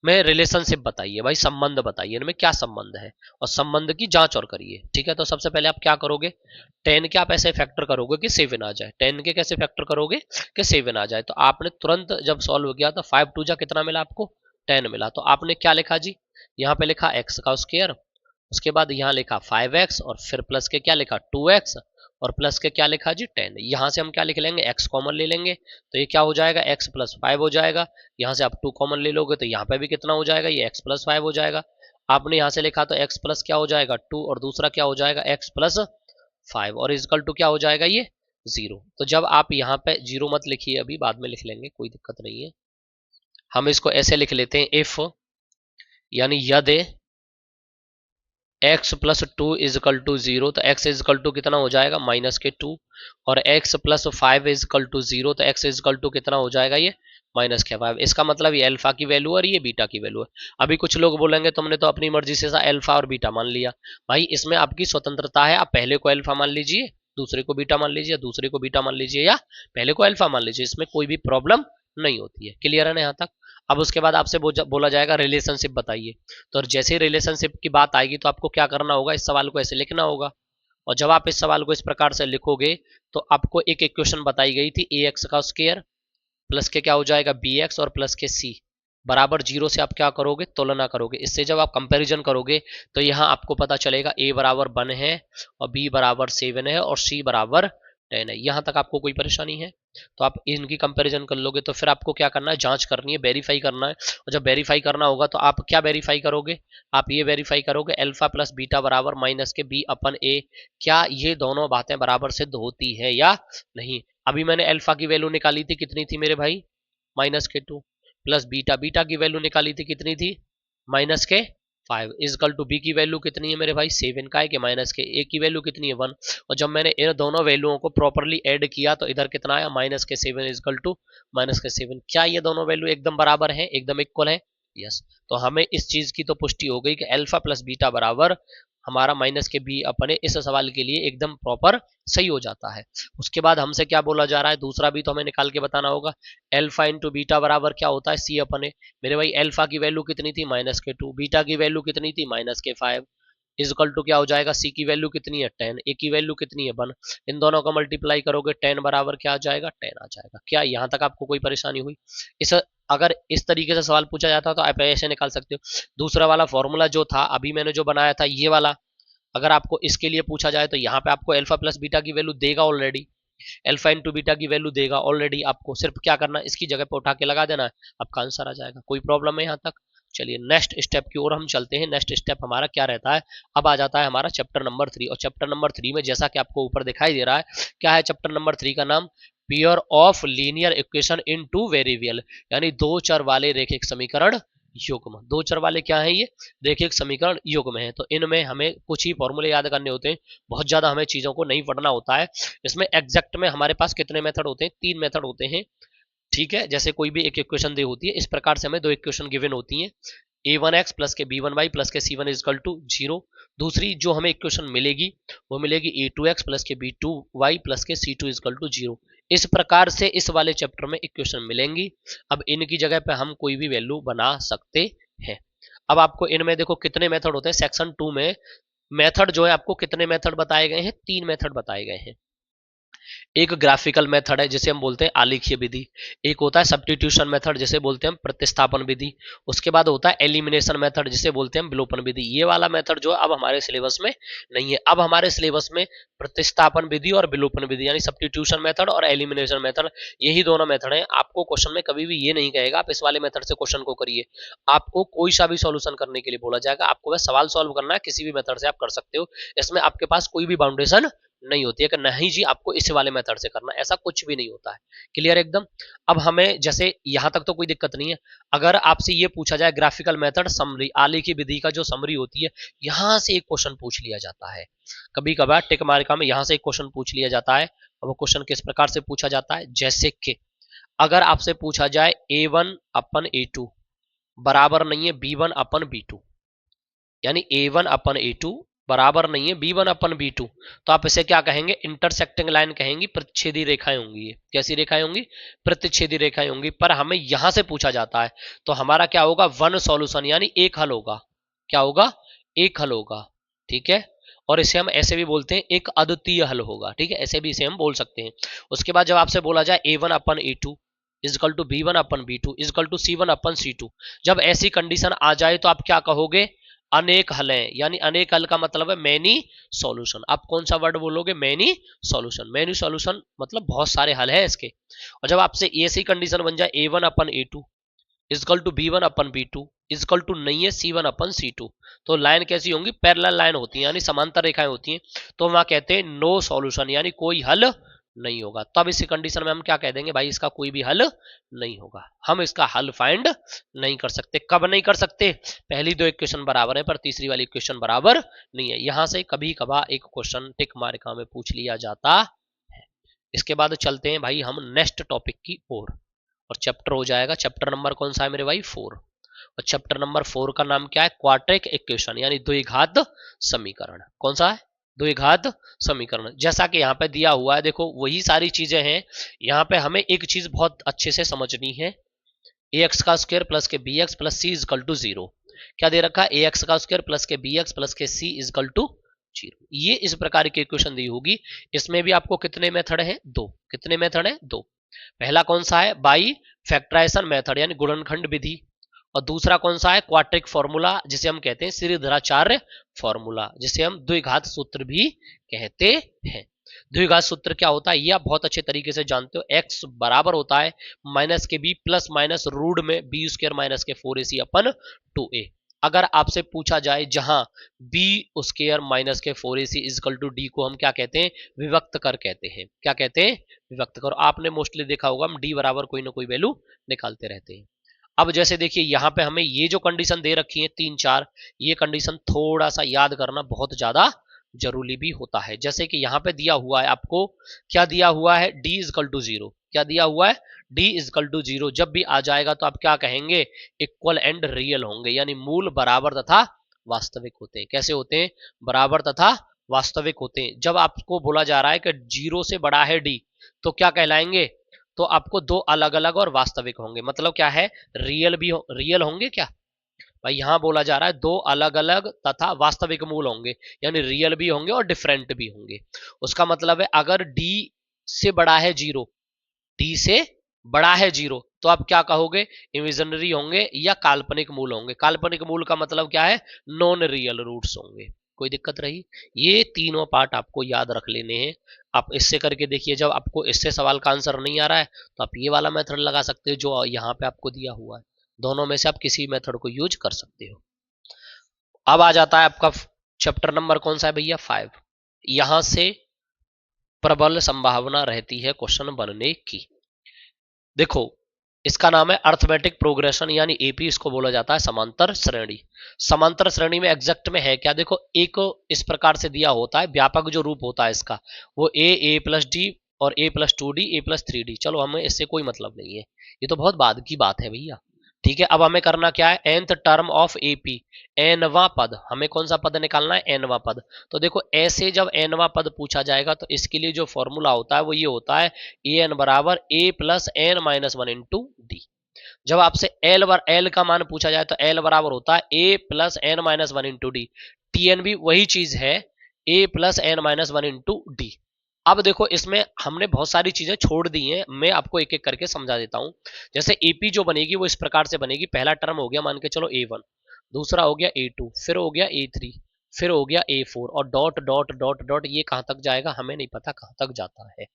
में रिलेशनशिप बताइए, भाई संबंध बताइए, इनमें क्या संबंध है और संबंध की जांच और करिए। ठीक है, तो सबसे पहले आप क्या करोगे, 10 के आप ऐसे फैक्टर करोगे कि 7 आ जाए, 10 के कैसे फैक्टर करोगे कि 7 आ जाए। तो आपने तुरंत जब सॉल्व किया तो 5 2 जा कितना मिला आपको, 10 मिला। तो आपने क्या लिखा जी, यहाँ पे लिखा एक्स का स्क्वायर, उसके बाद यहाँ लिखा 5x और फिर प्लस के क्या लिखा 2x और प्लस के क्या लिखा जी 10। यहाँ से हम क्या लिख लेंगे, x कॉमन ले लेंगे तो ये क्या हो जाएगा, x प्लस 5 हो जाएगा। यहाँ से आप 2 कॉमन ले लोगे तो यहाँ पे भी कितना हो जाएगा, ये x प्लस 5 हो जाएगा। आपने यहां से लिखा तो x प्लस क्या हो जाएगा 2 और दूसरा क्या हो जाएगा x प्लस 5 और इजकल टू क्या हो जाएगा ये 0। तो जब आप यहाँ पे 0 मत लिखिए, अभी बाद में लिख लेंगे, कोई दिक्कत नहीं है। हम इसको ऐसे लिख लेते हैं इफ, यानी यदि x प्लस 2 इजकल टू 0, तो x इजकल टू कितना हो जाएगा माइनस के 2, और x प्लस 5 इजकल टू 0, तो x इजकल टू कितना हो जाएगा ये माइनस के 5। इसका मतलब ये अल्फा की वैल्यू और ये बीटा की वैल्यू है। अभी कुछ लोग बोलेंगे तुमने तो अपनी मर्जी से अल्फा और बीटा मान लिया। भाई इसमें आपकी स्वतंत्रता है, आप पहले को अल्फा मान लीजिए, दूसरे को बीटा मान लीजिए, दूसरे को बीटा मान लीजिए, या पहले को अल्फा मान लीजिए, इसमें कोई भी प्रॉब्लम नहीं होती है। क्लियर है ना यहाँ तक? अब उसके बाद आपसे बोला जाएगा रिलेशनशिप बताइए। तो जैसे ही रिलेशनशिप की बात आएगी तो आपको क्या करना होगा, इस सवाल को ऐसे लिखना होगा। और जब आप इस सवाल को इस प्रकार से लिखोगे तो आपको एक इक्वेशन बताई गई थी ए एक्स का स्क्वायर प्लस के क्या हो जाएगा बी एक्स और प्लस के सी बराबर 0 से आप क्या करोगे, तुलना करोगे। इससे जब आप कंपैरिजन करोगे तो यहाँ आपको पता चलेगा ए बराबर 1 है और बी बराबर 7 है और सी बराबर 10 है। यहाँ तक आपको कोई परेशानी है? तो आप इनकी कंपैरिजन कर लोगे। तो फिर आपको क्या करना है, जांच करनी है, वेरीफाई करना है। और जब वेरीफाई करना होगा तो आप क्या वेरीफाई करोगे, आप ये वेरीफाई करोगे अल्फा प्लस बीटा बराबर माइनस के बी अपन ए, क्या ये दोनों बातें बराबर सिद्ध होती है या नहीं। अभी मैंने अल्फा की वैल्यू निकाली थी, कितनी थी मेरे भाई, माइनस के 2, प्लस बीटा, बीटा की वैल्यू निकाली थी, कितनी थी, माइनस के 5, इजकल टू बी की वैल्यू कितनी है मेरे भाई 7 का है कि माइनस के ए की वैल्यू कितनी है 1। और जब मैंने इन दोनों वैल्यूओं को प्रॉपरली ऐड किया तो इधर कितना आया माइनस के 7 इजकल टू माइनस के 7। क्या ये दोनों वैल्यू एकदम बराबर है, एकदम इक्वल है? यस। तो हमें इस चीज की तो पुष्टि हो गई कि अल्फा प्लस बीटा बराबर हमारा माइनस के बी अपने इस सवाल के लिए एकदम प्रॉपर सही हो जाता है। उसके बाद हमसे क्या बोला जा रहा है, दूसरा भी तो हमें निकाल के बताना होगा। अल्फा इंटू बीटा बराबर क्या होता है सी अपने, मेरे भाई अल्फा की वैल्यू कितनी थी माइनस के 2, बीटा की वैल्यू कितनी थी माइनस के 5, इजकल टू क्या हो जाएगा सी की वैल्यू कितनी है 10, ए की वैल्यू कितनी है 1। इन दोनों का मल्टीप्लाई करोगे 10 बराबर क्या आ जाएगा 10 आ जाएगा। क्या यहाँ तक आपको कोई परेशानी हुई? इस अगर इस तरीके से सवाल पूछा जाता तो आप ऐसे निकाल सकते हो। दूसरा वाला फॉर्मूला जो था अभी मैंने जो बनाया था ये वाला, अगर आपको इसके लिए पूछा जाए तो यहाँ पे आपको अल्फा प्लस बीटा की वैल्यू देगा ऑलरेडी, अल्फा इंटू बीटा की वैल्यू देगा ऑलरेडी। आपको सिर्फ क्या करना है, इसकी जगह पे उठा के लगा देना है, आपका आंसर आ जाएगा। कोई प्रॉब्लम है यहाँ तक? चलिए नेक्स्ट स्टेप की ओर हम चलते हैं। नेक्स्ट स्टेप हमारा क्या रहता है, अब आ जाता है हमारा चैप्टर नंबर 3। और चैप्टर नंबर 3 में जैसा कि आपको ऊपर दिखाई दे रहा है, क्या है चैप्टर नंबर 3 का नाम, pair of linear equation in two variable, यानी दो चर वाले रैखिक समीकरण युग्म। दो चर वाले क्या है ये, रैखिक समीकरण युग्म है। तो इनमें हमें कुछ ही फॉर्मूले याद करने होते हैं, बहुत ज्यादा हमें चीजों को नहीं पढ़ना होता है। इसमें एग्जैक्ट में हमारे पास कितने मेथड होते हैं, 3 मेथड होते हैं। ठीक है, जैसे कोई भी एक इक्वेशन दी होती है, इस प्रकार से हमें दो इक्वेशन गिवन होती हैं, a1x प्लस के b1y प्लस के c1 इजकल टू 0। दूसरी जो हमें इक्वेशन मिलेगी वो मिलेगी a2x प्लस के b2y प्लस के c2 इजकल टू 0। इस प्रकार से इस वाले चैप्टर में इक्वेशन मिलेंगी। अब इनकी जगह पे हम कोई भी वैल्यू बना सकते हैं। अब आपको इनमें देखो कितने मेथड होते हैं, सेक्शन 2 में मेथड जो है आपको कितने मेथड बताए गए हैं, 3 मेथड बताए गए हैं। एक ग्राफिकल मेथड है जिसे हम बोलते हैं आलेखीय विधि, एक होता है सब्स्टिट्यूशन मेथड जिसे बोलते हैं हम प्रतिस्थापन विधि, उसके बाद होता है एलिमिनेशन मेथड जिसे बोलते हैं हम विलोपन विधि। ये वाला मेथड जो अब हमारे सिलेबस में नहीं है। अब हमारे सिलेबस में प्रतिस्थापन विधि और विलोपन विधि यानी सब्स्टिट्यूशन मेथड और एलिमिनेशन मेथड, यही दोनों मेथड हैं। आपको क्वेश्चन में कभी भी ये नहीं कहेगा आप इस वाले मेथड से क्वेश्चन को करिए, आपको कोई सा भी सॉल्यूशन करने के लिए बोला जाएगा। आपको बस सवाल सॉल्व करना है, किसी भी मेथड से आप कर सकते हो। इसमें आपके पास कोई भी बाउंडेशन नहीं होती है कि नहीं जी आपको इस वाले मेथड से करना, ऐसा कुछ भी नहीं होता है। क्लियर एकदम? अब हमें जैसे यहां तक तो कोई दिक्कत नहीं है। अगर आपसे ये पूछा जाए ग्राफिकल मेथड समरी, आलेखी विधि का जो समरी होती है, यहां से एक क्वेश्चन पूछ लिया जाता है। कभी कभार टिक मार्का में यहां से एक क्वेश्चन पूछ लिया जाता है। और वो क्वेश्चन किस प्रकार से पूछा जाता है, जैसे कि अगर आपसे पूछा जाए a1 अपन a2 बराबर नहीं है b1 अपन b2, यानी a1 अपन a2 बराबर नहीं है b1 अपन b2, तो आप इसे क्या कहेंगे, इंटरसेक्टिंग लाइन कहेंगी, प्रतिच्छेदी रेखाएं होंगी। ये कैसी रेखाएं होंगी, प्रतिच्छेदी रेखाएं होंगी। पर हमें यहां से पूछा जाता है तो हमारा क्या होगा, वन सॉल्यूशन यानी एक हल होगा। क्या होगा, एक हल होगा। ठीक है, और इसे हम ऐसे भी बोलते हैं एक अद्वितीय हल होगा। ठीक है, ऐसे भी इसे हम बोल सकते हैं। उसके बाद जब आपसे बोला जाए a1 upon a2 is equal to b1 upon b2 is equal to c1 upon c2, जब ऐसी कंडीशन आ जाए तो आप क्या कहोगे, अनेक हल है, यानी अनेक हल का मतलब है मैनी सॉल्यूशन। आप कौन सा वर्ड बोलोगे, मैनी सॉल्यूशन। मैनी सॉल्यूशन मतलब बहुत सारे हल है इसके। और जब आपसे ऐसी कंडीशन बन जाए a1 upon a2 is equal to b1 upon b2 is equal to नहीं है C1 अपन C2। तो लाइन कैसी होंगी, पैरेलल लाइन होती है, यानी समांतर रेखाएं होती हैं। तो वहां कहते हैं नो सॉल्यूशन, यानी कोई हल नहीं होगा। तब इसी कंडीशन में हम क्या कह देंगे, भाई इसका कोई भी हल नहीं होगा, हम इसका हल फाइंड नहीं कर सकते। कब नहीं कर सकते, पहली दो इक्वेशन बराबर है पर तीसरी वाली इक्वेशन बराबर नहीं है। यहां से कभी कभार एक क्वेश्चन टिक मार्का में पूछ लिया जाता है। इसके बाद चलते हैं भाई हम नेक्स्ट टॉपिक की और चैप्टर हो जाएगा, चैप्टर नंबर कौन सा है मेरे भाई, 4। और चैप्टर नंबर 4 का नाम क्या है, क्वाड्रेटिक इक्वेशन, यानी द्विघात समीकरण। कौन सा है, द्विघात समीकरण। जैसा कि यहाँ पे दिया हुआ है, देखो वही सारी चीजें हैं। यहाँ पे हमें एक चीज बहुत अच्छे से समझनी है, ए एक्स का स्क्वायर प्लस के B x plus C is equal to 0। क्या दे रखा है, ए एक्स का स्क्वायर प्लस के बी एक्स प्लस के सी इजकल टू 0। ये इस प्रकार की इक्वेशन दी होगी। इसमें भी आपको कितने मेथड हैं, 2। कितने मेथड हैं, 2। पहला कौन सा है, बाई फैक्टराइजेशन मेथड यानी गुणनखंड विधि, और दूसरा कौन सा है, क्वाड्रेटिक फॉर्मूला, जिसे हम कहते हैं श्रीधराचार्य फॉर्मूला, जिसे हम द्विघात सूत्र भी कहते हैं। द्विघात सूत्र क्या होता है, ये आप बहुत अच्छे तरीके से जानते हो। x बराबर होता है माइनस के b प्लस माइनस रूट में बी स्क्वायर माइनस के 4ac अपन 2a। अगर आपसे पूछा जाए जहां b स्क्वायर माइनस के 4ac इजकल टू d को हम क्या कहते हैं, विभक्त कर कहते हैं। क्या कहते हैं, विभक्त कर। आपने मोस्टली देखा होगा हम d बराबर कोई ना कोई वैल्यू निकालते रहते हैं। अब जैसे देखिए यहाँ पे हमें ये जो कंडीशन दे रखी है 3 4, ये कंडीशन थोड़ा सा याद करना बहुत ज्यादा जरूरी भी होता है। जैसे कि यहाँ पे दिया हुआ है आपको, क्या दिया हुआ है, d इजकल टू 0। क्या दिया हुआ है, d इजकल टू 0। जब भी आ जाएगा तो आप क्या कहेंगे, इक्वल एंड रियल होंगे, यानी मूल बराबर तथा वास्तविक होते हैं। कैसे होते हैं, बराबर तथा वास्तविक होते हैं। जब आपको बोला जा रहा है कि 0 से बड़ा है d, तो क्या कहलाएंगे, तो आपको दो अलग अलग और वास्तविक होंगे। मतलब क्या है, रियल भी रियल होंगे क्या, भाई यहां बोला जा रहा है दो अलग अलग तथा वास्तविक मूल होंगे, यानी रियल भी होंगे और डिफरेंट भी होंगे। उसका मतलब है अगर d से बड़ा है 0, d से बड़ा है 0, तो आप क्या कहोगे, इमेजिनरी होंगे या काल्पनिक मूल होंगे। काल्पनिक मूल का मतलब क्या है, नॉन रियल रूट्स होंगे। कोई दिक्कत रही, ये तीनों पार्ट आपको याद रख लेने हैं। आप इससे करके देखिए, जब आपको इससे सवाल का आंसर नहीं आ रहा है तो आप ये वाला मेथड लगा सकते हो जो यहाँ पे आपको दिया हुआ है। दोनों में से आप किसी मेथड को यूज कर सकते हो। अब आ जाता है आपका चैप्टर नंबर कौन सा है भैया, 5। यहां से प्रबल संभावना रहती है क्वेश्चन बनने की। देखो इसका नाम है अर्थमेटिक प्रोग्रेशन, यानी एपी इसको बोला जाता है समांतर श्रेणी। समांतर श्रेणी में एग्जैक्ट में है क्या, देखो एक इस प्रकार से दिया होता है, व्यापक जो रूप होता है इसका वो ए प्लस डी और a plus 2d a plus 3d। चलो हमें इससे कोई मतलब नहीं है, ये तो बहुत बाद की बात है भैया। ठीक है, अब हमें करना क्या है, nth टर्म ऑफ एपी, nवां पद। हमें कौन सा पद निकालना है, nवां पद। तो देखो ऐसे जब nवां पद पूछा जाएगा तो इसके लिए जो फॉर्मूला होता है वो ये होता है, an बराबर a plus n minus 1 into D. जब आपसे एल का मान पूछा जाए तो एल बराबर होता है a plus N minus 1 into D. TN भी वही चीज है, a plus N minus 1 into D. अब देखो इसमें हमने बहुत सारी चीजें छोड़ दी हैं, मैं आपको एक एक करके समझा देता हूं। जैसे एपी जो बनेगी वो इस प्रकार से बनेगी, पहला टर्म हो गया मान के चलो a1, दूसरा हो गया a2, फिर हो गया a3, फिर हो गया a4, और डॉट डॉट डॉट डॉट ये कहां तक जाएगा हमें नहीं पता कहां तक जाता है।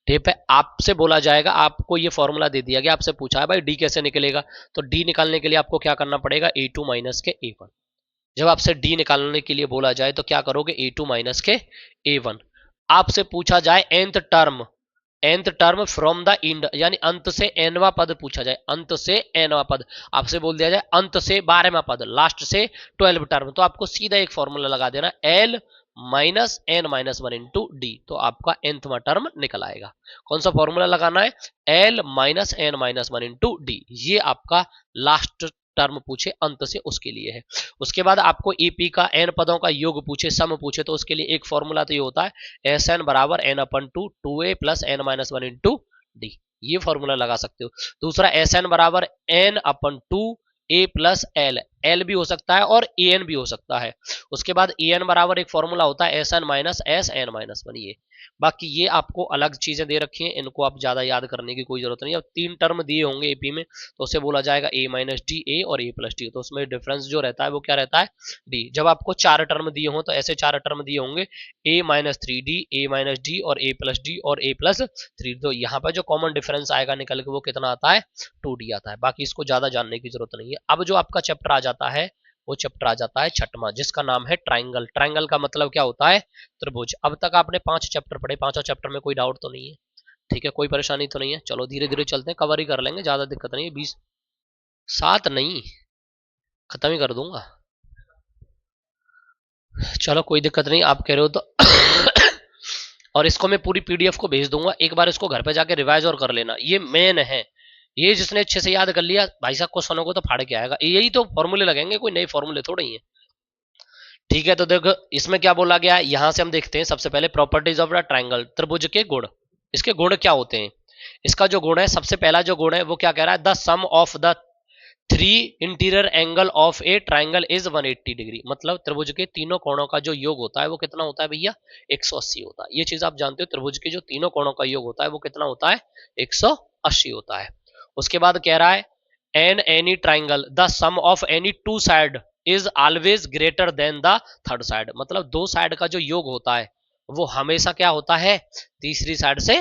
ठीक है, आपसे बोला जाएगा, आपको ये फॉर्मूला दे दिया गया, आपसे पूछा है भाई डी कैसे निकलेगा, तो डी निकालने के लिए आपको क्या करना पड़ेगा, a2 माइनस के a1। जब आपसे डी निकालने के लिए बोला जाए तो क्या करोगे, a2 माइनस के a1। आपसे पूछा जाए nth term from the end, यानी अंत से एनवा पद पूछा जाए, अंत से एनवा पद। आपसे बोल दिया जाए अंत से 12वां पद, लास्ट से 12 टर्म, तो आपको सीधा एक फॉर्मूला लगा देना, L minus N minus 1 into D, तो आपका nthवां टर्म निकल आएगा। कौन सा फॉर्मूला लगाना है, L minus N minus 1 into D, ये आपका लास्ट टर्म पूछे अंत से उसके लिए है। उसके बाद आपको ईपी का एन पदों का योग पूछे, सम पूछे, तो उसके लिए एक फॉर्मूला तो ये होता है, एस एन बराबर N upon to 2a plus N minus 1 into D, ये फॉर्मूला लगा सकते हो। दूसरा एस एन बराबर N upon to A plus L, L भी हो सकता है और ए एन भी हो सकता है। उसके बाद ए एन बराबर एक फॉर्मूला होता है S N minus S N minus one. ये बाकी ये आपको अलग चीजें दे रखी हैं, इनको आप ज्यादा याद करने की कोई जरूरत नहीं है। अब 3 टर्म दिए होंगे एपी में तो उसे बोला जाएगा ए माइनस डी ए और ए प्लस डी, तो उसमें डिफरेंस जो रहता है वो क्या रहता है, डी। जब आपको 4 टर्म दिए हों तो ऐसे 4 टर्म दिए होंगे ए माइनस थ्री डी, ए माइनस डी और ए प्लस डी और ए प्लस थ्री, तो यहाँ पर जो कॉमन डिफरेंस आएगा निकल के वो कितना आता है, 2D आता है। बाकी इसको ज्यादा जानने की जरूरत नहीं है। अब जो आपका चैप्टर आ जाता है वो चैप्टर आ जाता है छठवां, जिसका नाम है ट्राइंगल। ट्राइंगल का मतलब क्या होता है, त्रिभुज। अब तक आपने 5 चैप्टर पढ़े, 5 चैप्टर में कोई डाउट तो नहीं है, ठीक है, कोई परेशानी तो नहीं है। चलो धीरे धीरे चलते हैं, कवर ही कर लेंगे, ज्यादा दिक्कत नहीं है। 20 7 नहीं, खत्म ही कर दूंगा। चलो कोई दिक्कत नहीं, आप कह रहे हो तो और इसको मैं पूरी पीडीएफ को भेज दूंगा, एक बार इसको घर पे जाके रिवाइज और कर लेना। ये मेन है, ये जिसने अच्छे से याद कर लिया भाई साहब क्वेश्चनों को तो फाड़ के आएगा। यही तो फॉर्मूले लगेंगे, कोई नए फॉर्मूले थोड़े ही है, ठीक है। तो देखो इसमें क्या बोला गया है, यहां से हम देखते हैं सबसे पहले प्रॉपर्टीज ऑफ द ट्राइंगल, त्रिभुज के गुण। इसके गुण क्या होते हैं, इसका जो गुण है, सबसे पहला जो गुण है वो क्या कह रहा है, the some of the 3 interior angle of A triangle is 180 degree. मतलब त्रिभुज के तीनों कोणों का जो योग होता है वो कितना होता है भैया, 180 होता है। ये चीज आप जानते हो, त्रिभुज के जो तीनों कोणों का योग होता है वो कितना होता है, 180 होता है। उसके बाद कह रहा है an any triangle the some of any 2 side is always greater than the 3rd side. मतलब 2 साइड का जो योग होता है वो हमेशा क्या होता है, तीसरी साइड से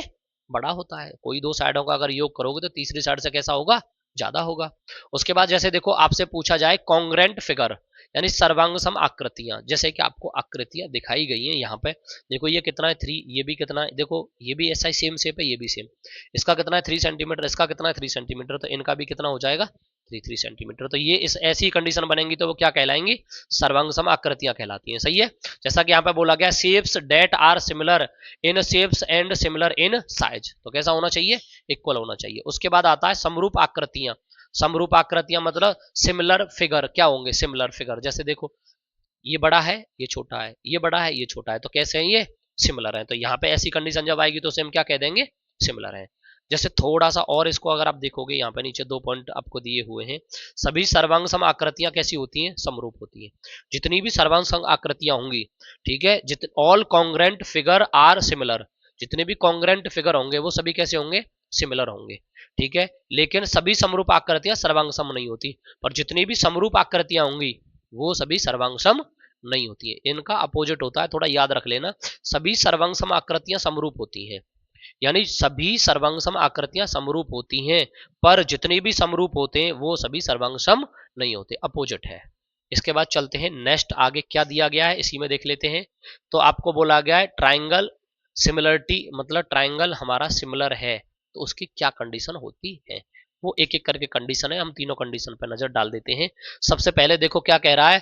बड़ा होता है। कोई 2 साइडों का अगर योग करोगे तो तीसरी साइड से कैसा होगा, ज्यादा होगा। उसके बाद जैसे देखो आपसे पूछा जाए कॉन्ग्रेंट फिगर, यानी सर्वांग सम आकृतियां, जैसे कि आपको आकृतियां दिखाई गई हैं यहाँ पे, देखो ये कितना है 3, ये भी कितना है, देखो ये भी ऐसा ही सेम शेप है, ये भी सेम। इसका कितना है 3 सेंटीमीटर, इसका कितना है 3 सेंटीमीटर, तो इनका भी कितना हो जाएगा 3 सेंटीमीटर। तो ये इस ऐसी कंडीशन बनेंगी तो वो क्या कहलाएंगी, सर्वांग सम आकृतियां कहलाती हैं, सही है। जैसा कि यहाँ पे बोला गया shapes date are similar in shapes and similar in size, तो कैसा होना चाहिए, इक्वल होना चाहिए। उसके बाद आता है समरूप आकृतियां। समरूप आकृतियां मतलब सिमिलर फिगर, क्या होंगे सिमिलर फिगर, जैसे देखो ये बड़ा है ये छोटा है, ये बड़ा है ये छोटा है, तो कैसे हैं ये, सिमिलर है। तो यहाँ पे ऐसी कंडीशन जब आएगी तो उसे हम क्या कह देंगे, सिमिलर है। जैसे थोड़ा सा और इसको अगर आप देखोगे, यहाँ पे नीचे 2 पॉइंट आपको दिए हुए हैं, सभी सर्वांग सम आकृतियां कैसी होती हैं, समरूप होती हैं। जितनी भी सर्वांग सम आकृतियां होंगी, ठीक है, all congruent figure are similar, जितने भी कॉन्ग्रेंट फिगर होंगे वो सभी कैसे होंगे, सिमिलर होंगे, ठीक है। लेकिन सभी समरूप आकृतियां सर्वांग सम नहीं होती, पर जितनी भी समरूप आकृतियां होंगी वो सभी सर्वांग सम नहीं होती है, इनका अपोजिट होता है, थोड़ा याद रख लेना। सभी सर्वांग सम आकृतियां समरूप होती हैं, यानी सभी सर्वांग सम आकृतियां समरूप होती हैं, पर जितने भी समरूप होते हैं वो सभी सर्वांग सम नहीं होते, अपोजिट है। इसके बाद चलते हैं नेक्स्ट, आगे क्या दिया गया है इसी में देख लेते हैं। तो आपको बोला गया है ट्राइंगल सिमिलरिटी, मतलब ट्राइंगल हमारा सिमिलर है तो उसकी क्या कंडीशन होती है, वो एक एक करके कंडीशन है, हम तीनों कंडीशन पर नजर डाल देते हैं। सबसे पहले देखो क्या कह रहा है,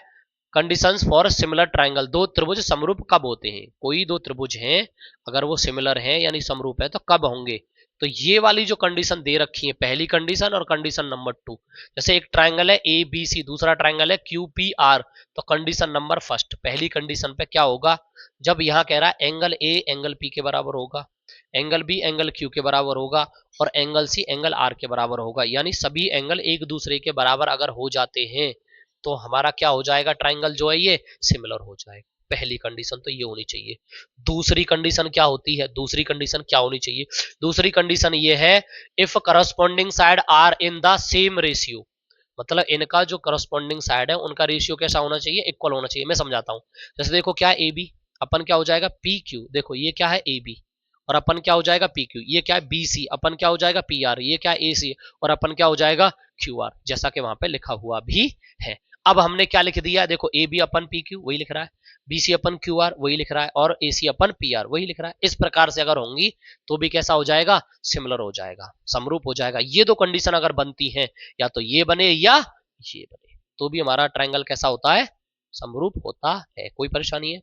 कंडीशंस फॉर सिमिलर ट्राइंगल, 2 त्रिभुज समरूप कब होते हैं, कोई 2 त्रिभुज हैं अगर वो सिमिलर हैं यानी समरूप है तो कब होंगे, तो ये वाली जो कंडीशन दे रखी है, पहली कंडीशन और कंडीशन नंबर 2। जैसे एक ट्राइंगल है ए बी सी, दूसरा ट्राइंगल है क्यू पी आर, तो कंडीशन नंबर फर्स्ट, पहली कंडीशन पे क्या होगा, जब यहाँ कह रहा है एंगल ए एंगल पी के बराबर होगा, एंगल बी एंगल क्यू के बराबर होगा और एंगल सी एंगल आर के बराबर होगा, यानी सभी एंगल एक दूसरे के बराबर अगर हो जाते हैं तो हमारा क्या हो जाएगा, ट्राइंगल जो है ये सिमिलर हो जाएगा। पहली कंडीशन तो ये होनी चाहिए। दूसरी कंडीशन क्या होती है, दूसरी कंडीशन क्या होनी चाहिए, दूसरी कंडीशन ये है if corresponding side are in the same ratio, मतलब इनका जो करस्पॉन्डिंग साइड है उनका रेशियो कैसा होना चाहिए, इक्वल होना चाहिए। मैं समझाता हूं, जैसे देखो क्या है ए बी, अपन क्या हो जाएगा पी क्यू, देखो ये क्या है ए बी और अपन क्या हो जाएगा पी क्यू, ये क्या है बी सी, अपन क्या हो जाएगा पी आर, ये क्या है ए सी और अपन क्या हो जाएगा क्यू आर, जैसा कि वहां पे लिखा हुआ भी है। अब हमने क्या लिख दिया, देखो A B upon P Q वही लिख रहा है, B C upon Q R वही लिख रहा है और ए सी अपन पी आर वही लिख रहा है। इस प्रकार से अगर होंगी तो भी कैसा हो जाएगा, सिमिलर हो जाएगा, समरूप हो जाएगा। ये 2 कंडीशन अगर बनती हैं, या तो ये बने या ये बने, तो भी हमारा ट्राइंगल कैसा होता है, समरूप होता है, कोई परेशानी है।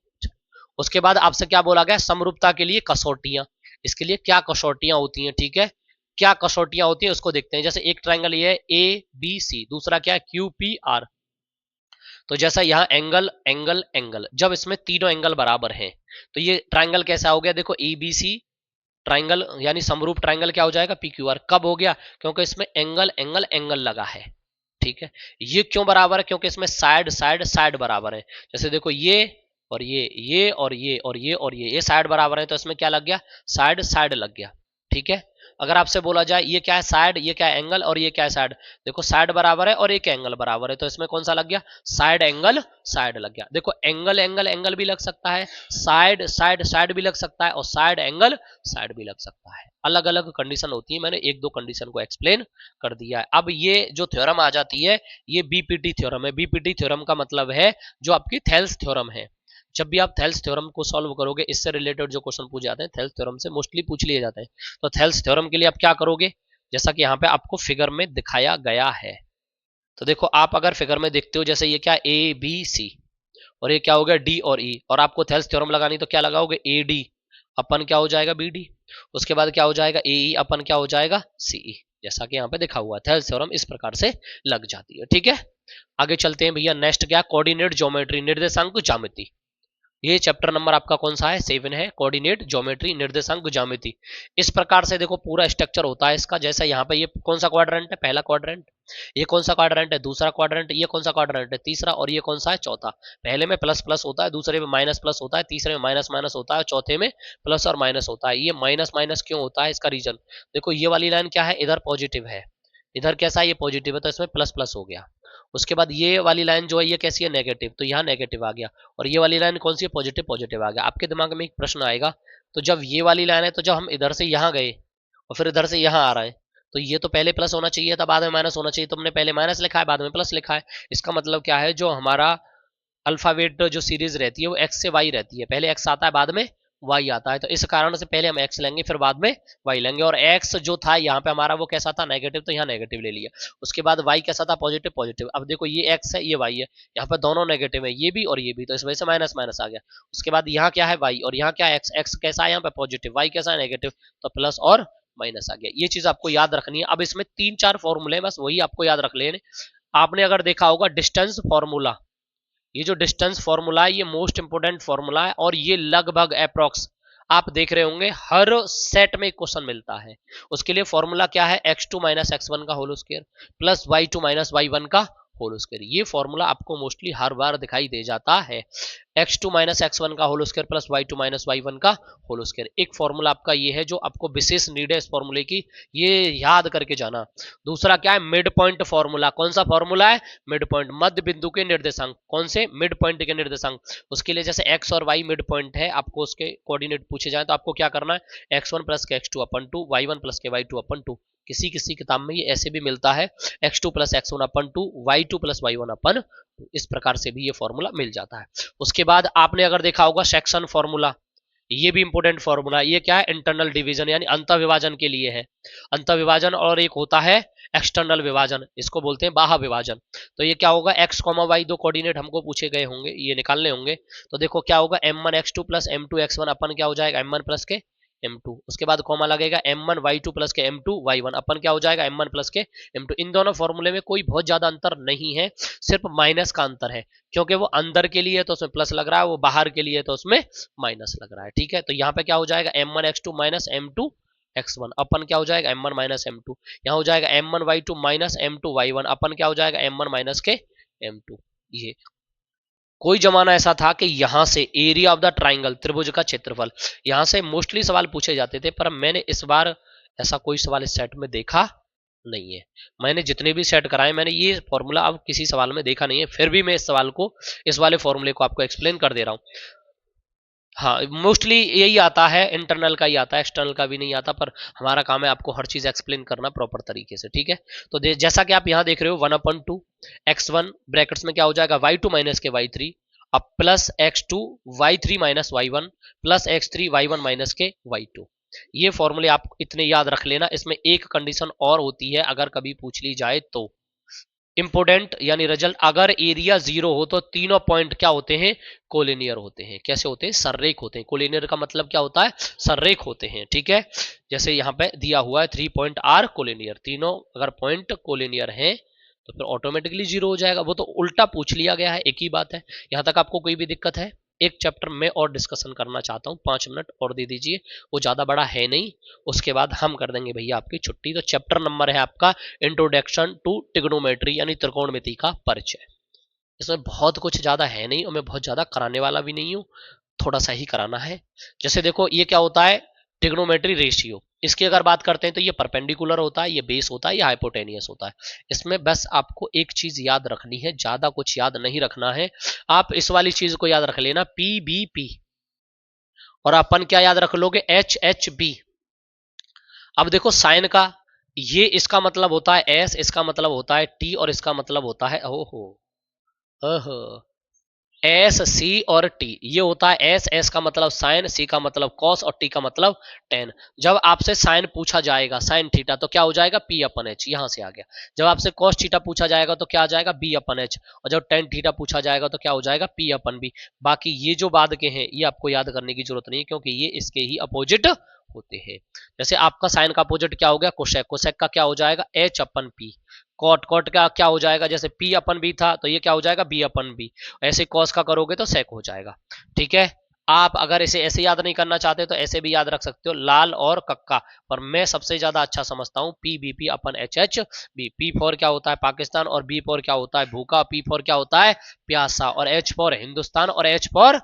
उसके बाद आपसे क्या बोला गया, समरूपता के लिए कसौटियां, इसके लिए क्या कसौटियां होती हैं, ठीक है, क्या कसौटियां होती है उसको देखते हैं। जैसे एक ट्राइंगल ये है ए बी सी, दूसरा क्या है क्यू पी आर, तो जैसा यहाँ एंगल एंगल एंगल, जब इसमें तीनों एंगल बराबर हैं तो ये ट्राइंगल कैसा हो गया, देखो ए बी सी ट्राइंगल यानी समरूप ट्राइंगल क्या हो जाएगा पी क्यू आर, कब हो गया, क्योंकि इसमें एंगल एंगल एंगल लगा है, ठीक है। ये क्यों बराबर है? क्योंकि इसमें साइड साइड साइड बराबर है। जैसे देखो ये और ये और ये और ये और ये साइड बराबर है, तो इसमें क्या लग गया? साइड साइड लग गया। ठीक है। अगर आपसे बोला जाए ये क्या है? साइड, ये क्या है? एंगल, और ये क्या है? साइड। देखो साइड बराबर है और एक एंगल बराबर है, तो इसमें कौन सा लग गया? साइड एंगल साइड लग गया। देखो एंगल एंगल एंगल भी लग सकता है, साइड साइड साइड भी लग सकता है, और साइड एंगल साइड भी लग सकता है। अलग अलग कंडीशन होती है, मैंने एक दो कंडीशन को एक्सप्लेन कर दिया है। अब ये जो थ्योरम आ जाती है, ये बीपीटी थ्योरम है। बीपीटी थ्योरम का मतलब है जो आपकी थेल्स थ्योरम है। जब भी आप थेल्स थ्योरम को सॉल्व करोगे, इससे रिलेटेड जो क्वेश्चन पूछे जाते हैं थेल्स थ्योरम से मोस्टली पूछ लिए जाते हैं। तो थेल्स थ्योरम के लिए आप क्या करोगे? जैसा कि यहाँ पे आपको फिगर में दिखाया गया है। तो देखो आप अगर फिगर में देखते हो, जैसे ये क्या ए बी सी, और ये क्या हो गया? डी और ई, और आपको थेल्स थ्योरम लगानी तो क्या लगाओगे? ए डी अपन क्या हो जाएगा? B D. उसके बाद क्या हो जाएगा? ए ई अपन क्या हो जाएगा? सी ई। जैसा कि यहाँ पे दिखा हुआ है, थेल्स थ्योरम इस प्रकार से लग जाती है। ठीक है, आगे चलते हैं भैया। नेक्स्ट क्या? कोऑर्डिनेट ज्योमेट्री, निर्देशांक ज्यामिति। ये चैप्टर नंबर आपका कौन सा है? 7 है, कोऑर्डिनेट ज्योमेट्री, निर्देशांक ज्यामिति। इस प्रकार से देखो पूरा स्ट्रक्चर होता है इसका। जैसे यहाँ पे ये कौन सा क्वाड्रेंट है? पहला क्वाड्रेंट। ये कौन सा क्वाड्रेंट है? दूसरा क्वाड्रेंट। ये कौन सा क्वाड्रेंट है? तीसरा। और ये कौन सा है? चौथा। पहले में प्लस प्लस होता है, दूसरे में माइनस प्लस होता है, तीसरे में माइनस माइनस होता है, चौथे में प्लस और माइनस होता है। ये माइनस माइनस क्यों होता है? इसका रीजन देखो, ये वाली लाइन क्या है? इधर पॉजिटिव है, इधर कैसा है? ये पॉजिटिव है, तो इसमें प्लस प्लस हो गया। उसके बाद ये वाली लाइन जो है ये कैसी है? नेगेटिव, तो यहाँ नेगेटिव आ गया। और ये वाली लाइन कौन सी है? पॉजिटिव, पॉजिटिव आ गया। आपके दिमाग में एक प्रश्न आएगा, तो जब ये वाली लाइन है, तो जब हम इधर से यहाँ गए और फिर इधर से यहाँ आ रहे हैं, तो ये तो पहले प्लस होना चाहिए था, बाद में माइनस होना चाहिए। तुमने पहले माइनस लिखा है, बाद में प्लस लिखा है। इसका मतलब क्या है? जो हमारा अल्फाबेट जो सीरीज रहती है वो एक्स से वाई रहती है, पहले एक्स आता है बाद में वाई आता है। तो इस कारण से पहले हम एक्स लेंगे फिर बाद में वाई लेंगे। और एक्स जो था यहाँ पे हमारा वो कैसा था? नेगेटिव, तो यहाँ नेगेटिव ले लिया। उसके बाद वाई कैसा था? Positive, positive. अब देखो ये एक्स है, ये वाई है, यहाँ पे दोनों नेगेटिव है, ये भी और ये भी, तो इस वजह से माइनस माइनस आ गया। उसके बाद यहाँ क्या है? वाई, और यहाँ क्या है? एक्स। एक्स कैसा है यहाँ पे? पॉजिटिव। वाई कैसा है? नेगेटिव, तो प्लस और माइनस आ गया। ये चीज आपको याद रखनी है। अब इसमें 3-4 फॉर्मूले, बस वही आपको याद रख लेने। आपने अगर देखा होगा डिस्टेंस फॉर्मूला, ये जो डिस्टेंस फॉर्मूला है ये मोस्ट इंपोर्टेंट फॉर्मूला है, और ये लगभग अप्रोक्स आप देख रहे होंगे हर सेट में क्वेश्चन मिलता है। उसके लिए फॉर्मूला क्या है? x2 माइनस x1 का whole square plus y2 minus y1 का होल स्क्वायर। ये फॉर्मूला आपको मोस्टली हर बार दिखाई दे जाता है। x2 माइनस x1 का whole square plus y2 minus y1 का होल स्क्वायर, एक फॉर्मूला आपका ये है जो आपको विशेष नीड है इस फॉर्मूले की, ये याद करके जाना। दूसरा क्या है? Mid point formula. कौन सा फॉर्मूला है? मिड पॉइंट, मध्य बिंदु के निर्देशांक। कौन से? मिड पॉइंट के निर्देशांक। उसके लिए जैसे x और y मिड पॉइंट है, आपको उसके कोऑर्डिनेट पूछे जाए तो आपको क्या करना है? x1 प्लस के x2 अपन 2, y1 प्लस के y2 अपन 2। किसी किसी किताब में ये ऐसे भी मिलता है, x2 प्लस x1 अपन 2, y2 प्लस y1 अपन 2। इस प्रकार से भी ये फॉर्मूला मिल जाता है। उसके बाद आपने अगर देखा होगा सेक्शन फॉर्मूला, ये भी इंपोर्टेंट फॉर्मूला। ये क्या है? इंटरनल डिवीजन यानी अंतर विभाजन के लिए है। अंतर विभाजन, और एक होता है एक्सटर्नल विभाजन, इसको बोलते हैं बाह्य विभाजन। तो ये क्या होगा? x, y दो कोऑर्डिनेट हमको पूछे गए होंगे, ये निकालने होंगे। तो देखो क्या होगा? m1 x2 plus m2 x1 अपन क्या हो जाएगा? m1 प्लस के m2। उसके बाद कॉमा लगेगा m1 y2 प्लस के m2 y1 अपन क्या हो जाएगा? m1 प्लस के m2। इन दोनों फॉर्मूले में कोई बहुत ज्यादा अंतर नहीं है, सिर्फ माइनस का अंतर है, क्योंकि वो अंदर के लिए तो उसमें प्लस लग रहा है, वो बाहर के लिए तो उसमें माइनस लग रहा है। ठीक है, तो यहाँ पे क्या हो जाएगा? m1 x2 minus m2 x1 अपन क्या हो जाएगा? m1 minus m2। यहाँ हो जाएगा m1 y2 minus m2 y1 अपन क्या हो जाएगा? m1 माइनस के m2। ये कोई जमाना ऐसा था कि यहां से एरिया ऑफ द ट्राइंगल, त्रिभुज का क्षेत्रफल, यहां से मोस्टली सवाल पूछे जाते थे, पर मैंने इस बार ऐसा कोई सवाल इस सेट में देखा नहीं है। मैंने जितने भी सेट कराए मैंने ये फॉर्मूला अब किसी सवाल में देखा नहीं है, फिर भी मैं इस सवाल को, इस वाले फॉर्मूले को आपको एक्सप्लेन कर दे रहा हूं। हाँ, मोस्टली यही आता है, इंटरनल का ही आता है, एक्सटर्नल का भी नहीं आता, पर हमारा काम है आपको हर चीज एक्सप्लेन करना प्रॉपर तरीके से। ठीक है, तो जैसा कि आप यहाँ देख रहे हो 1/2 x1 ब्रैकेट्स में क्या हो जाएगा? y2 माइनस के y3 अब plus x2 y3 minus y1 plus x3 y1 minus के y2। ये फॉर्मूले आप इतने याद रख लेना। इसमें एक कंडीशन और होती है, अगर कभी पूछ ली जाए तो इंपोर्टेंट यानी रिजल्ट, अगर एरिया 0 हो तो तीनों पॉइंट क्या होते हैं? कोलिनियर होते हैं। कैसे होते हैं? सररेख होते हैं। कोलिनियर का मतलब क्या होता है? सररेख होते हैं। ठीक है, जैसे यहाँ पे दिया हुआ है 3 पॉइंट आर कोलिनियर, तीनों अगर पॉइंट कोलिनियर हैं तो फिर ऑटोमेटिकली 0 हो जाएगा। वो तो उल्टा पूछ लिया गया है, एक ही बात है। यहाँ तक आपको कोई भी दिक्कत है? एक चैप्टर में और डिस्कशन करना चाहता हूँ, 5 मिनट और दे दीजिए, वो ज़्यादा बड़ा है नहीं, उसके बाद हम कर देंगे भैया आपकी छुट्टी। तो चैप्टर नंबर है आपका इंट्रोडक्शन टू ट्रिग्नोमेट्री यानी त्रिकोणमिति का परिचय। इसमें बहुत कुछ ज़्यादा है नहीं और मैं बहुत ज़्यादा कराने वाला भी नहीं हूँ, थोड़ा सा ही कराना है। जैसे देखो ये क्या होता है, ट्रिग्नोमेट्री रेशियो, इसकी अगर बात करते हैं तो ये परपेंडिकुलर होता है, ये बेस होता है, ये हाइपोटेनियस होता है। इसमें बस आपको एक चीज याद रखनी है, ज्यादा कुछ याद नहीं रखना है। आप इस वाली चीज को याद रख लेना, पी बी पी, और अपन क्या याद रख लोगे, एच एच बी। अब देखो साइन का, ये इसका मतलब होता है एस, इसका मतलब होता है टी, और इसका मतलब होता है ओहो ओहो एस सी और टी। ये होता है एस, एस का मतलब साइन, सी का मतलब कॉस और टी का मतलब टेन। जब आपसे साइन पूछा जाएगा साइन थीटा तो क्या हो जाएगा, पी अपन एच, यहां से आ गया। जब आपसे कॉस थीटा पूछा जाएगा तो क्या आ जाएगा, बी अपन एच, और जब टेन थीटा पूछा जाएगा तो क्या हो जाएगा, पी अपन बी। बाकी ये जो बाद के हैं ये आपको याद करने की जरूरत नहीं है, क्योंकि ये इसके ही अपोजिट होते हैं। जैसे आपका साइन का अपोजिट क्या हो गया, कोसेक, कोसेक का क्या हो जाएगा, एच अपन पी। कॉट, कॉट का क्या हो जाएगा, जैसे पी अपन बी था तो ये क्या हो जाएगा, बी अपन बी। ऐसे कॉस का करोगे तो सेक हो जाएगा। ठीक है, आप अगर इसे ऐसे याद नहीं करना चाहते तो ऐसे भी याद रख सकते हो, लाल और कक्का, पर मैं सबसे ज्यादा अच्छा समझता हूं P B P upon H H B. P for क्या होता है, पाकिस्तान, और बी फॉर क्या होता है, भूखा, पी फॉर क्या होता है, प्यासा, और एच फॉर हिंदुस्तान, और एच फॉर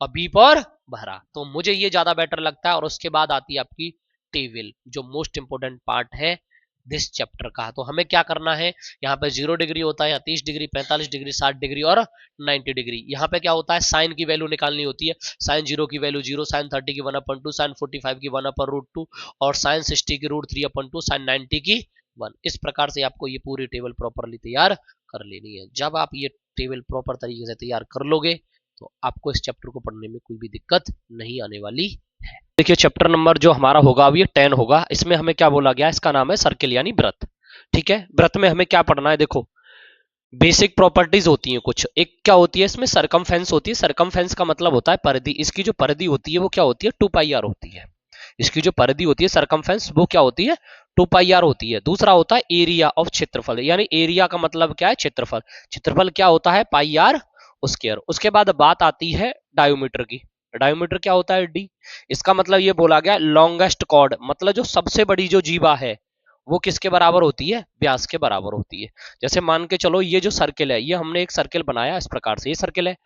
और बी फॉर भरा। तो मुझे ये ज्यादा बेटर लगता है। और उसके बाद आती है आपकी टेबल, जो मोस्ट इंपोर्टेंट पार्ट है दिस चैप्टर का। तो हमें क्या करना है, यहाँ पे 0 डिग्री होता है, यहाँ 30 डिग्री, 45 डिग्री, 60 डिग्री और 90 डिग्री। यहाँ पे क्या होता है, साइन की वैल्यू निकालनी होती है। साइन 0 की वैल्यू 0, साइन 30 की 1/2, साइन 45 की 1/√2, और साइन 60 की √3/2, साइन 90 की 1। इस प्रकार से आपको ये पूरी टेबल प्रॉपरली तैयार कर लेनी है। जब आप ये टेबल प्रॉपर तरीके से तैयार कर लोगे तो आपको इस चैप्टर को पढ़ने में कोई भी दिक्कत नहीं आने वाली है। देखिए चैप्टर नंबर जो हमारा होगा अब ये 10 होगा। इसमें हमें क्या बोला गया, इसका नाम है सर्किल यानी वृत्त। ठीक है, वृत्त में हमें क्या पढ़ना है, देखो बेसिक प्रॉपर्टीज होती हैं कुछ। एक क्या होती है इसमें, सरकमफेरेंस होती है। सरकमफेरेंस का मतलब होता है परिधि। इसकी जो परिधि होती है वो क्या होती है, 2πr होती है। इसकी जो परिधि होती है सरकमफेरेंस, वो क्या होती है, 2πr होती है। दूसरा होता है एरिया ऑफ क्षेत्रफल, यानी एरिया का मतलब क्या है, क्षेत्रफल। क्षेत्रफल क्या होता है, πr स्क्वायर। उसके बाद बात आती है डायोमीटर की। डायोमीटर क्या होता है, डी। इसका मतलब ये बोला गया लॉन्गेस्ट कॉर्ड, मतलब जो सबसे बड़ी जो जीवा है वो किसके बराबर होती है, व्यास के बराबर होती है। जैसे मान के चलो ये जो सर्किल है, ये हमने एक सर्किल बनाया इस प्रकार से, ये सर्किल है,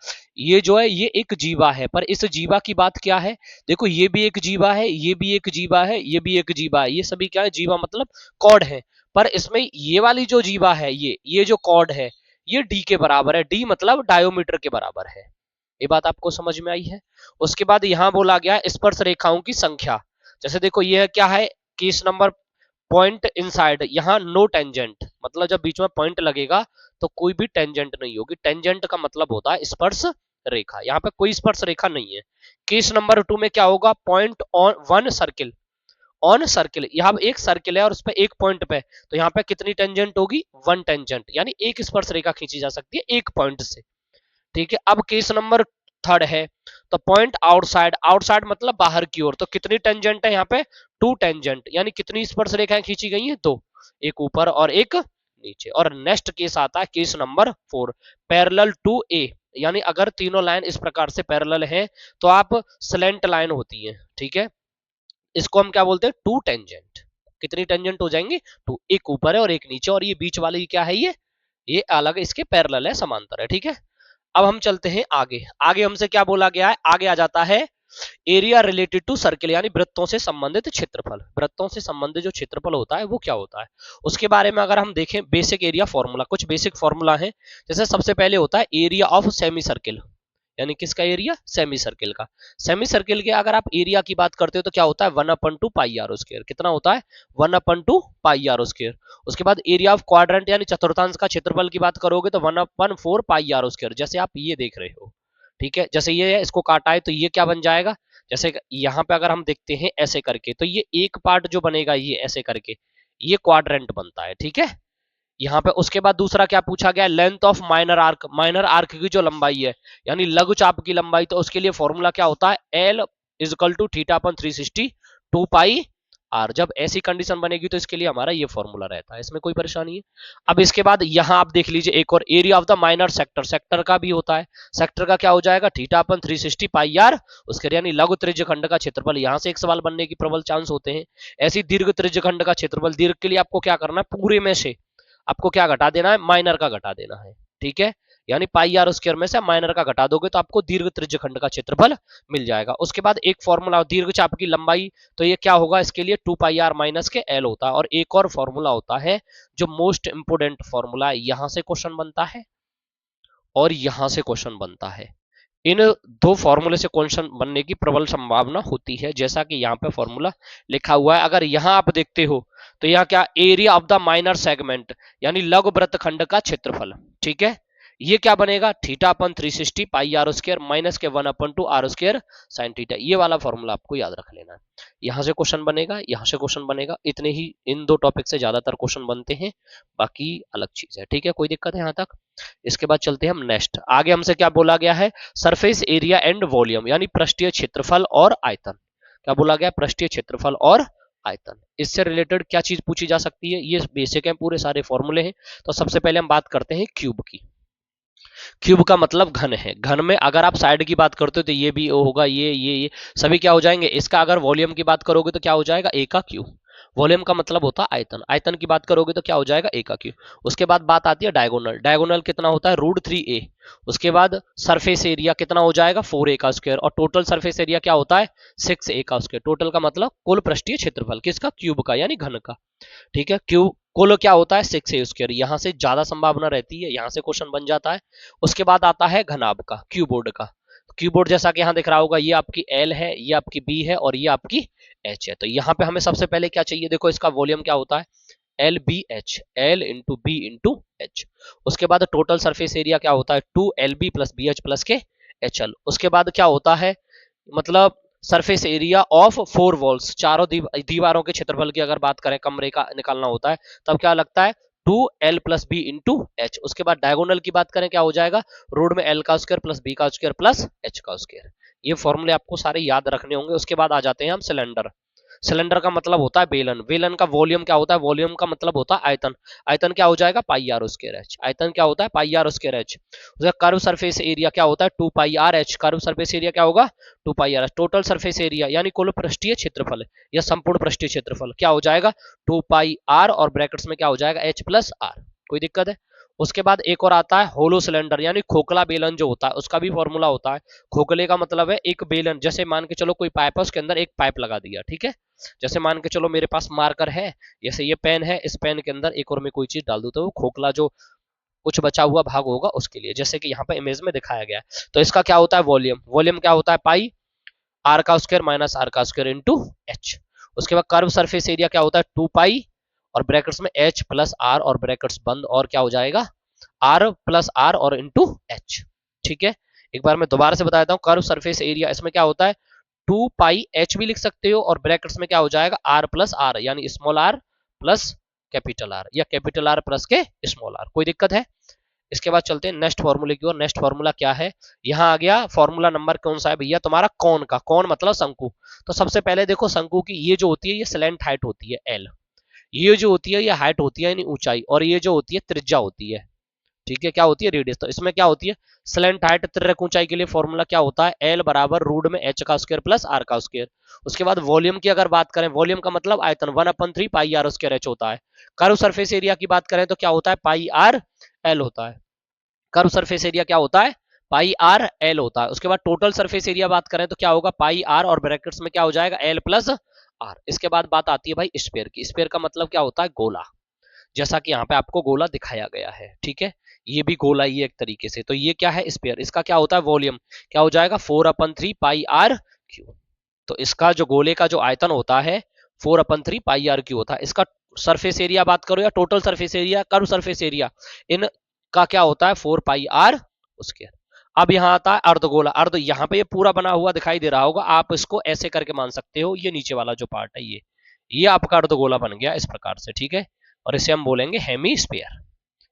ये जो है ये एक जीवा है। पर इस जीवा की बात क्या है, देखो ये भी एक जीवा है, ये भी एक जीवा है, ये भी एक जीवा है, ये सभी क्या है, जीवा मतलब कॉर्ड है। पर इसमें ये वाली जो जीवा है, ये जो कॉर्ड है ये डी के बराबर है। डी मतलब डायोमीटर के बराबर है। ये बात आपको समझ में आई है। उसके बाद यहां बोला गया स्पर्श रेखाओं की संख्या। जैसे देखो ये क्या है, केस नंबर पॉइंट इनसाइड, यहाँ नो टेंजेंट, मतलब जब बीच में पॉइंट लगेगा तो कोई भी टेंजेंट नहीं होगी। टेंजेंट का मतलब होता है स्पर्श रेखा, यहाँ पे कोई स्पर्श रेखा नहीं है। केस नंबर 2 में क्या होगा, point on one circle, on circle, यहाँ एक सर्किल है और उस पर एक पॉइंट पे, तो यहाँ पे कितनी टेंजेंट होगी, 1 टेंजेंट, यानी एक स्पर्श रेखा खींची जा सकती है एक पॉइंट से। ठीक है, अब केस नंबर 3 है, तो पॉइंट आउटसाइड, आउटसाइड मतलब बाहर की ओर, तो कितनी टेंजेंट है यहाँ पे, 2 टेंजेंट, यानी कितनी स्पर्श रेखाएं खींची गई हैं, 2, एक ऊपर और एक नीचे। और नेक्स्ट केस आता है केस नंबर 4, पैरेलल टू ए, यानी अगर तीनों लाइन इस प्रकार से पैरेलल हैं तो आप स्लेंट लाइन होती है। ठीक है, इसको हम क्या बोलते हैं, 2 टेंजेंट। कितनी टेंजेंट हो जाएंगी, 2, एक ऊपर है और एक नीचे, और ये बीच वाली क्या है, ये अलग इसके पैरेलल है, समांतर है। ठीक है, अब हम चलते हैं आगे। आगे हमसे क्या बोला गया है, आगे आ जाता है एरिया रिलेटेड टू सर्किल, यानी वृत्तों से संबंधित क्षेत्रफल। वृत्तों से संबंधित जो क्षेत्रफल होता है वो क्या होता है, उसके बारे में अगर हम देखें, बेसिक एरिया फॉर्मूला, कुछ बेसिक फॉर्मूला है। जैसे सबसे पहले होता है एरिया ऑफ सेमी सर्किल, यानी किसका एरिया, सेमी सर्किल का। सेमी सर्किल के अगर आप एरिया की बात करते हो तो क्या होता है, 1/2πr²। कितना होता है, 1/2πr²। उसके बाद एरिया ऑफ क्वाड्रेंट यानी चतुर्थांश का क्षेत्रफल की बात करोगे तो 1/4πr², जैसे आप ये देख रहे हो। ठीक है, जैसे ये है, इसको काटा है तो ये क्या बन जाएगा, जैसे यहाँ पे अगर हम देखते हैं ऐसे करके, तो ये एक पार्ट जो बनेगा ये ऐसे करके, ये क्वाड्रेंट बनता है। ठीक है, यहाँ पे उसके बाद दूसरा क्या पूछा गया, length of minor arc, minor arc की जो लंबाई है यानी लघु चाप की लंबाई, तो उसके लिए फॉर्मूला क्या होता है, L = θ/360 2πr²। आर। जब ऐसी कंडीशन बनेगी तो इसके लिए हमारा ये फॉर्मूला रहता है, इसमें कोई परेशानी है। अब इसके बाद यहां आप देख लीजिए एक और, area of the minor sector, sector का भी होता है। सेक्टर का क्या हो जाएगा, थीटा अपन 360 पाई आर उसके, यानी लघु त्रिज्यखंड का क्षेत्रफल। यहां से एक सवाल बनने की प्रबल चांस होते हैं। ऐसी दीर्घ त्रिज्यखंड का क्षेत्रफल, दीर्घ के लिए आपको क्या करना है, पूरे में से आपको क्या घटा देना है, माइनर का घटा देना है। ठीक है, यानी पाई आर स्क्वायर में से माइनर का घटा दोगे तो आपको दीर्घ त्रिज्यखंड का क्षेत्रफल मिल जाएगा। उसके बाद एक फॉर्मूला, दीर्घ चाप की लंबाई, तो ये क्या होगा, इसके लिए 2 पाई आर माइनस के एल होता है। और एक और फॉर्मूला होता है जो मोस्ट इंपोर्टेंट फॉर्मूला है, यहां से क्वेश्चन बनता है और यहां से क्वेश्चन बनता है। इन दो फॉर्मूले से क्वेश्चन बनने की प्रबल संभावना होती है, जैसा कि यहाँ पे फॉर्मूला लिखा हुआ है। अगर यहां आप देखते हो तो यहाँ क्या, area of the minor segment, यानी लघु वृत्तखंड का क्षेत्रफल। ठीक है, ये क्या बनेगा, थीटा अपन 360 पाई आर स्क्वायर माइनस के 1/2 आर स्क्वायर साइन थीटा। ये वाला फॉर्मूला आपको याद रख लेना है। यहां से क्वेश्चन बनेगा, यहां से क्वेश्चन बनेगा, इतने ही इन दो टॉपिक से ज्यादातर क्वेश्चन बनते हैं, बाकी अलग चीज है। ठीक है, कोई दिक्कत है यहाँ तक। इसके बाद चलते हैं हम नेक्स्ट। आगे हमसे क्या बोला गया है, सरफेस एरिया एंड वॉल्यूम, यानी पृष्ठीय क्षेत्रफल और आयतन। क्या बोला गया, पृष्ठीय क्षेत्रफल और आयतन। इससे रिलेटेड क्या चीज पूछी जा सकती है, ये बेसिक है, पूरे सारे फॉर्मूले हैं। तो सबसे पहले हम बात करते हैं क्यूब की। क्यूब का मतलब घन है। घन में अगर आप साइड की बात करते हो तो ये भी होगा, ये सभी क्या हो जाएंगे। इसका अगर वॉल्यूम की बात करोगे तो क्या हो जाएगा, ए का क्यूब। वॉल्यूम का मतलब होता है आयतन। आयतन की बात करोगे तो क्या हो जाएगा, ए का क्यूब। उसके बाद बात आती है डायगोनल। डायगोनल कितना होता है, √3a। उसके बाद सरफेस एरिया कितना हो जाएगा, 4a का स्क्वायर। और टोटल सरफेस एरिया क्या होता है, 6a का स्क्वायर। टोटल का मतलब कुल पृष्ठीय क्षेत्रफल किसका, क्यूब का, यानी घन का। ठीक है, क्यूब कुल क्या होता है, 6a स्क्वायर। यहां से ज्यादा संभावना रहती है, यहां से क्वेश्चन बन जाता है। उसके बाद आता है घनाभ का, क्यूबोर्ड का। क्यूबोर्ड जैसा कि यहां दिख रहा होगा, ये आपकी एल है, ये आपकी बी है और ये आपकी एच है। तो यहाँ पे हमें सबसे पहले क्या चाहिए, देखो इसका वॉल्यूम क्या होता है, L B H, L into B into H. उसके बाद टोटल सरफेस एरिया क्या होता है, 2LB plus B H plus के HL। उसके बाद क्या होता है, मतलब सरफेस एरिया ऑफ 4 वॉल्स, चारों दीवारों के क्षेत्रफल की अगर बात करें, कमरे का निकालना होता है, तब क्या लगता है, 2L plus B into H. उसके बाद डायगोनल की बात करें, क्या हो जाएगा, रोड में L का स्क्वायर प्लस बी का स्क्वायर प्लस एच का स्क्वायर। ये फॉर्मूले आपको सारे याद रखने होंगे। उसके बाद आ जाते हैं हम सिलेंडर। सिलेंडर का मतलब होता है बेलन। बेलन का वॉल्यूम क्या होता है, वॉल्यूम का मतलब होता है आयतन। आयतन क्या हो जाएगा, पाई आर स्क्वायर एच। आयतन क्या होता है, पाई आर स्क्वायर एच। उसका कर्व सरफेस एरिया क्या होता है, 2 pi r h. Curve surface area क्या होगा, 2 pi r h. Total surface area यानी कुल पृष्ठीय क्षेत्रफल या संपूर्ण पृष्ठीय क्षेत्रफल क्या हो जाएगा, 2 पाई आर और ब्रैकेट्स में क्या हो जाएगा, एच प्लस आर। कोई दिक्कत है। उसके बाद एक और आता है होलो सिलेंडर, यानी खोखला बेलन जो होता है, उसका भी फॉर्मूला होता है। खोखले का मतलब है एक बेलन, जैसे मान के चलो कोई पाइप है, उसके अंदर एक पाइप लगा दिया। ठीक है, जैसे मान के चलो मेरे पास मार्कर है, जैसे ये पेन है, इस पेन के अंदर एक और मैं कोई चीज डाल दूं तो वो खोखला जो कुछ बचा हुआ भाग होगा उसके लिए, जैसे कि यहाँ पे इमेज में दिखाया गया है। तो इसका क्या होता है वॉल्यूम, वॉल्यूम क्या होता है, पाई आर का स्क्वायर माइनस आर का स्क्वायर इंटू एच। उसके बाद कर्व सरफेस एरिया क्या होता है, 2 पाई और ब्रैकेट्स में एच प्लस आर और ब्रैकेट्स बंद, और क्या हो जाएगा, आर प्लस आर और इंटू एच। ठीक है, एक बार मैं दोबारा से बता देता हूँ। कर्व सरफेस एरिया इसमें क्या होता है, 2 पाई एच भी लिख सकते हो और ब्रैकेट्स में क्या हो जाएगा, आर प्लस आर, यानी small are plus capital R या कैपिटल आर प्लस के स्मॉल आर। कोई दिक्कत है। इसके बाद चलते हैं नेक्स्ट फॉर्मूले की ओर। नेक्स्ट फॉर्मूला क्या है, यहाँ आ गया फॉर्मूला नंबर कौन सा है भैया, तुम्हारा कौन का। कौन मतलब शंकु। तो सबसे पहले देखो शंकु की ये जो होती है, ये स्लैंट हाइट होती है एल। ये जो होती है ये हाइट होती है यानी ऊंचाई, और ये जो होती है त्रिज्या होती है। ठीक है, क्या होती है, रेडियस। तो इसमें क्या होती है, स्लैंट हाइट तिर्यक ऊंचाई के लिए फॉर्मूला क्या होता है, एल बराबर रूट में एच का स्क्वायर प्लस आर का स्क्वायर। उसके बाद वॉल्यूम की अगर बात करें, वॉल्यूम का मतलब आयतन, 1/3 पाई आर स्क्वायर एच होता है। कर्व सरफेस एरिया की बात करें तो क्या होता है, पाई आर एल होता है। कर्व सरफेस एरिया क्या होता है, पाई आर एल होता है। उसके बाद टोटल सरफेस एरिया बात करें तो क्या होगा, पाई आर और ब्रैकेट्स में क्या हो जाएगा, एल प्लस आर। इसके बाद बात आती है भाई स्फीयर की। स्फीयर का मतलब क्या होता है, गोला, जैसा कि यहाँ पे आपको गोला दिखाया गया है। ठीक है, ये भी गोला ही एक तरीके से। तो ये क्या है, स्फीयर। इसका क्या होता है वॉल्यूम, क्या हो जाएगा, 4/3 पाई आर क्यू। तो इसका जो गोले का जो आयतन होता है 4/3 पाई आर क्यू होता है। इसका सरफेस एरिया बात करो या total surface area, curve surface area, इन का क्या होता है 4 पाई आर उसके। अब यहाँ आता है अर्धगोला। अर्ध यहाँ पे ये पूरा बना हुआ दिखाई दे रहा होगा, आप इसको ऐसे करके मान सकते हो। ये नीचे वाला जो पार्ट है ये आपका अर्धगोला बन गया इस प्रकार से। ठीक है, और इसे हम बोलेंगे हेमीस्फीयर।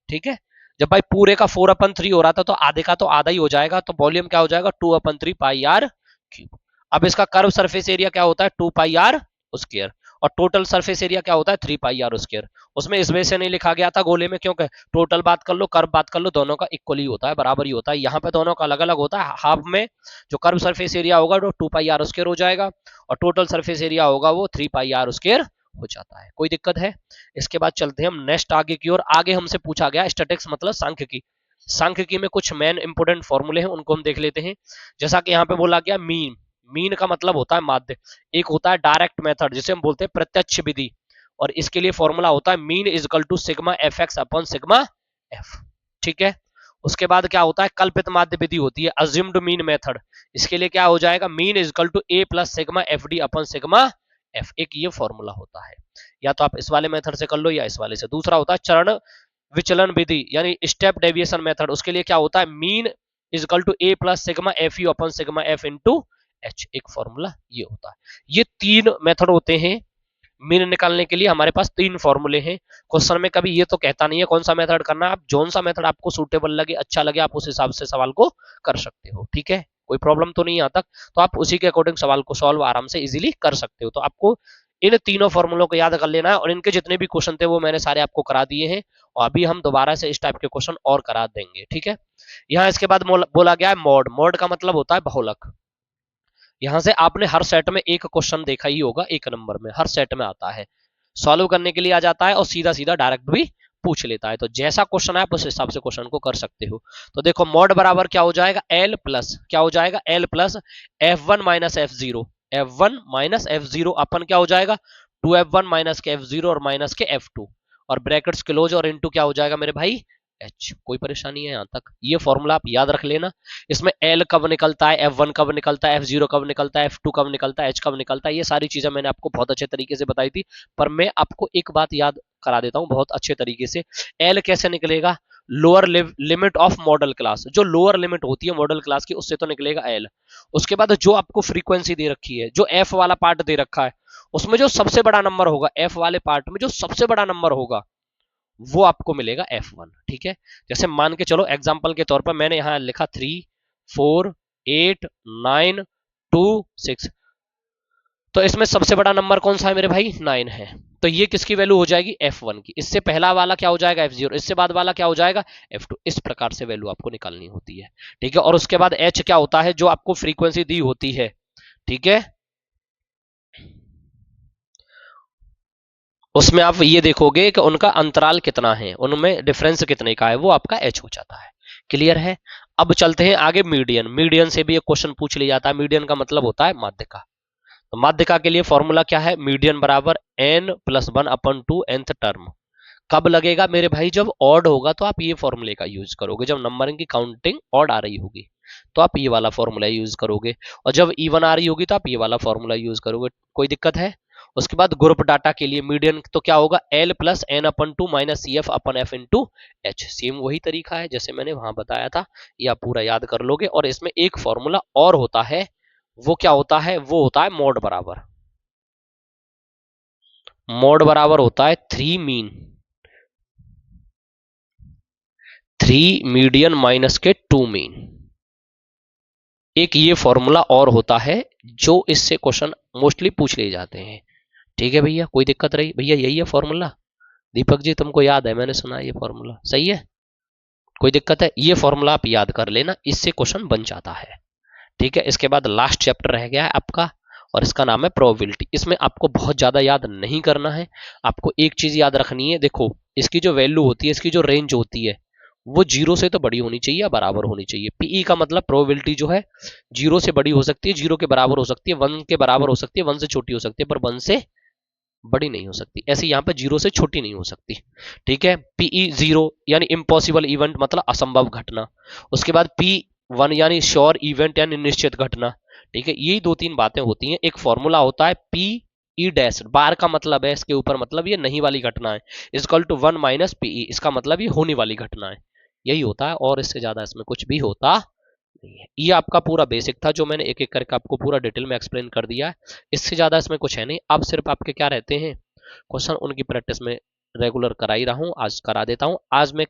ठीक है, जब भाई पूरे का 4/3 हो रहा था तो आधे का तो आधा ही हो जाएगा, तो वॉल्यूम क्या हो जाएगा, 2/3 पाई आर क्यूब। अब इसका कर्व सरफेस एरिया क्या होता है, 2 पाई आर स्क्वायर। और टोटल सरफेस एरिया क्या होता है 3 पाई आर स्क्वायर। उसमें इस वजह से नहीं लिखा गया था गोले में, क्योंकि टोटल बात कर लो, कर्व बात कर लो, दोनों का इक्वली होता है, बराबर ही होता है। यहाँ पे दोनों का अलग अलग होता है। हाफ में जो कर्व सरफेस एरिया होगा वो 2 पाई आर स्क्वायर हो जाएगा, और टोटल सरफेस एरिया होगा वो 3 पाई आर स्क्वायर हो जाता है। कोई दिक्कत है? इसके बाद चलते हैं हम नेक्स्ट आगे की ओर। आगे हमसे पूछा गया स्टैटिक्स मतलब सांख्यिकी। सांख्यिकी में कुछ मेन इंपोर्टेंट फॉर्मूले हैं, उनको हम देख लेते हैं। जैसा कि यहाँ पे बोला गया मीन, मीन का मतलब होता है माध्य। एक होता है डायरेक्ट मेथड जिसे हम बोलते हैं प्रत्यक्ष विधि, और इसके लिए फॉर्मूला होता है mean is equal to sigma F x upon sigma F. ठीक है। उसके बाद क्या होता है कल्पित माध्य विधि होती है, अज्यूम्ड मीन मेथड। इसके लिए क्या हो जाएगा mean is equal to A plus sigma F D upon sigma F. एक ये फॉर्मूला होता है, या तो आप इस वाले मेथड से कर लो या इस वाले से। दूसरा होता है चरण विचलन विधि यानी स्टेप डेविएशन मेथड। उसके लिए क्या होता है mean is equal to A plus sigma F you upon sigma F into H. एक फॉर्मूला ये होता है। ये 3 मेथड होते हैं मीन निकालने के लिए। हमारे पास 3 फॉर्मूले हैं। क्वेश्चन में कभी ये तो कहता नहीं है कौन सा मेथड करना है, आप जोन सा मेथड आपको सूटेबल लगे, अच्छा लगे, आप उस हिसाब से सवाल को कर सकते हो। ठीक है, कोई प्रॉब्लम तो नहीं यहाँ तक, तो आप उसी के अकॉर्डिंग सवाल को सॉल्व आराम से इजीली कर सकते हो। तो आपको इन तीनों फॉर्मूलों को याद कर लेना है, और इनके जितने भी क्वेश्चन थे वो मैंने सारे आपको करा दिए हैं, और अभी हम दोबारा से इस टाइप के क्वेश्चन और करा देंगे। ठीक है। यहाँ इसके बाद बोला गया है मॉड। मॉड का मतलब होता है बहुलक। यहां से आपने हर सेट में एक क्वेश्चन देखा ही होगा, 1 नंबर में हर सेट में आता है, सॉल्व करने के लिए आ जाता है, और सीधा सीधा डायरेक्ट भी पूछ लेता है। तो जैसा क्वेश्चन है आप उस हिसाब से क्वेश्चन को कर सकते हो। तो देखो मॉड बराबर क्या हो जाएगा एल प्लस, क्या हो जाएगा L plus F one minus F zero, F one minus F zero अपन क्या हो जाएगा 2f1 माइनस के f0 और माइनस के f2, और ब्रैकेट्स क्लोज और इनटू क्या हो जाएगा मेरे भाई h। कोई परेशानी है यहाँ तक? ये फॉर्मूला आप याद रख लेना। इसमें l कब निकलता है, f1 कब निकलता है, f0 कब निकलता है, f2 कब निकलता है, h कब निकलता है, ये सारी चीजें मैंने आपको बहुत अच्छे तरीके से बताई थी। पर मैं आपको एक बात याद करा देता हूँ बहुत अच्छे तरीके से। l कैसे निकलेगा, lower limit of model class, जो लोअर लिमिट होती है मॉडल क्लास की उससे तो निकलेगा l। उसके बाद जो आपको फ्रीक्वेंसी दे रखी है, जो f वाला पार्ट दे रखा है, उसमें जो सबसे बड़ा नंबर होगा, f वाले पार्ट में जो सबसे बड़ा नंबर होगा वो आपको मिलेगा f1। ठीक है। जैसे मान के चलो एग्जांपल के तौर पर मैंने यहां लिखा 3 4 8 9 2 6, तो इसमें सबसे बड़ा नंबर कौन सा है मेरे भाई 9 है, तो ये किसकी वैल्यू हो जाएगी f1 की। इससे पहला वाला क्या हो जाएगा f0, इससे बाद वाला क्या हो जाएगा f2। इस प्रकार से वैल्यू आपको निकालनी होती है। ठीक है। और उसके बाद h क्या होता है, जो आपको फ्रीक्वेंसी दी होती है। ठीक है। उसमें आप ये देखोगे कि उनका अंतराल कितना है, उनमें डिफरेंस कितने का है, वो आपका h हो जाता है। क्लियर है? अब चलते हैं आगे मीडियन। मीडियन से भी एक क्वेश्चन पूछ लिया जाता है। मीडियन का मतलब होता है माध्यिका। तो माध्यिका के लिए फॉर्मूला क्या है, मीडियन बराबर n प्लस 1 अपन 2 nth टर्म। कब लगेगा मेरे भाई, जब ऑड होगा तो आप ये फॉर्मूले का यूज करोगे, जब नंबरिंग की काउंटिंग ऑड आ रही होगी तो आप ये वाला फॉर्मूला यूज करोगे, और जब इवन आ रही होगी तो आप ये वाला फॉर्मूला यूज करोगे। कोई दिक्कत है? उसके बाद ग्रुप डाटा के लिए मीडियन तो क्या होगा एल प्लस एन अपन 2 माइनस सी एफ अपन एफ इंटू एच। सेम वही तरीका है जैसे मैंने वहां बताया था, ये आप पूरा याद कर लोगे। और इसमें एक फॉर्मूला और होता है, वो क्या होता है, वो होता है मोड बराबर। मोड बराबर होता है 3 मीन, 3 मीडियन माइनस के 2 मीन। एक ये फॉर्मूला और होता है जो इससे क्वेश्चन मोस्टली पूछ ले जाते हैं। ठीक है भैया, कोई दिक्कत रही भैया, यही है फॉर्मूला। दीपक जी तुमको याद है, मैंने सुना ये फॉर्मूला सही है, कोई दिक्कत है? ये फॉर्मूला आप याद कर लेना, इससे क्वेश्चन बन जाता है। ठीक है। इसके बाद लास्ट चैप्टर रह गया है आपका, और इसका नाम है प्रोबेबिलिटी। इसमें आपको बहुत ज्यादा याद नहीं करना है, आपको एक चीज याद रखनी है। देखो इसकी जो वैल्यू होती है, इसकी जो रेंज होती है, वो 0 से तो बड़ी होनी चाहिए या बराबर होनी चाहिए। पीई का मतलब प्रोबेबिलिटी जो है 0 से बड़ी हो सकती है, 0 के बराबर हो सकती है, 1 के बराबर हो सकती है, 1 से छोटी हो सकती है, पर 1 से बड़ी नहीं हो सकती। ऐसे यहाँ पे 0 से छोटी नहीं हो सकती। ठीक है। पीई 0 यानी इम्पॉसिबल इवेंट, मतलब असंभव घटना। उसके बाद P1 यानी श्योर इवेंट यानी निश्चित घटना। ठीक है। यही 2-3 बातें होती हैं। एक फॉर्मूला होता है PE डैश, बार का मतलब है इसके ऊपर, मतलब ये नहीं वाली घटना है, इक्वल टू 1 माइनस PE, इसका मतलब ये होने वाली घटना है। यही होता है, और इससे ज्यादा इसमें कुछ भी होता नहीं है। ये आपका पूरा बेसिक था जो मैंने एक एक करके आपको पूरा डिटेल में एक्सप्लेन कर दिया है। इससे ज्यादा इसमें कुछ है नहीं। अब सिर्फ आपके क्या रहते हैं क्वेश्चन, उनकी प्रैक्टिस में रेगुलर करा ही रहा हूँ, आज करा देता हूँ। आज मैं क्या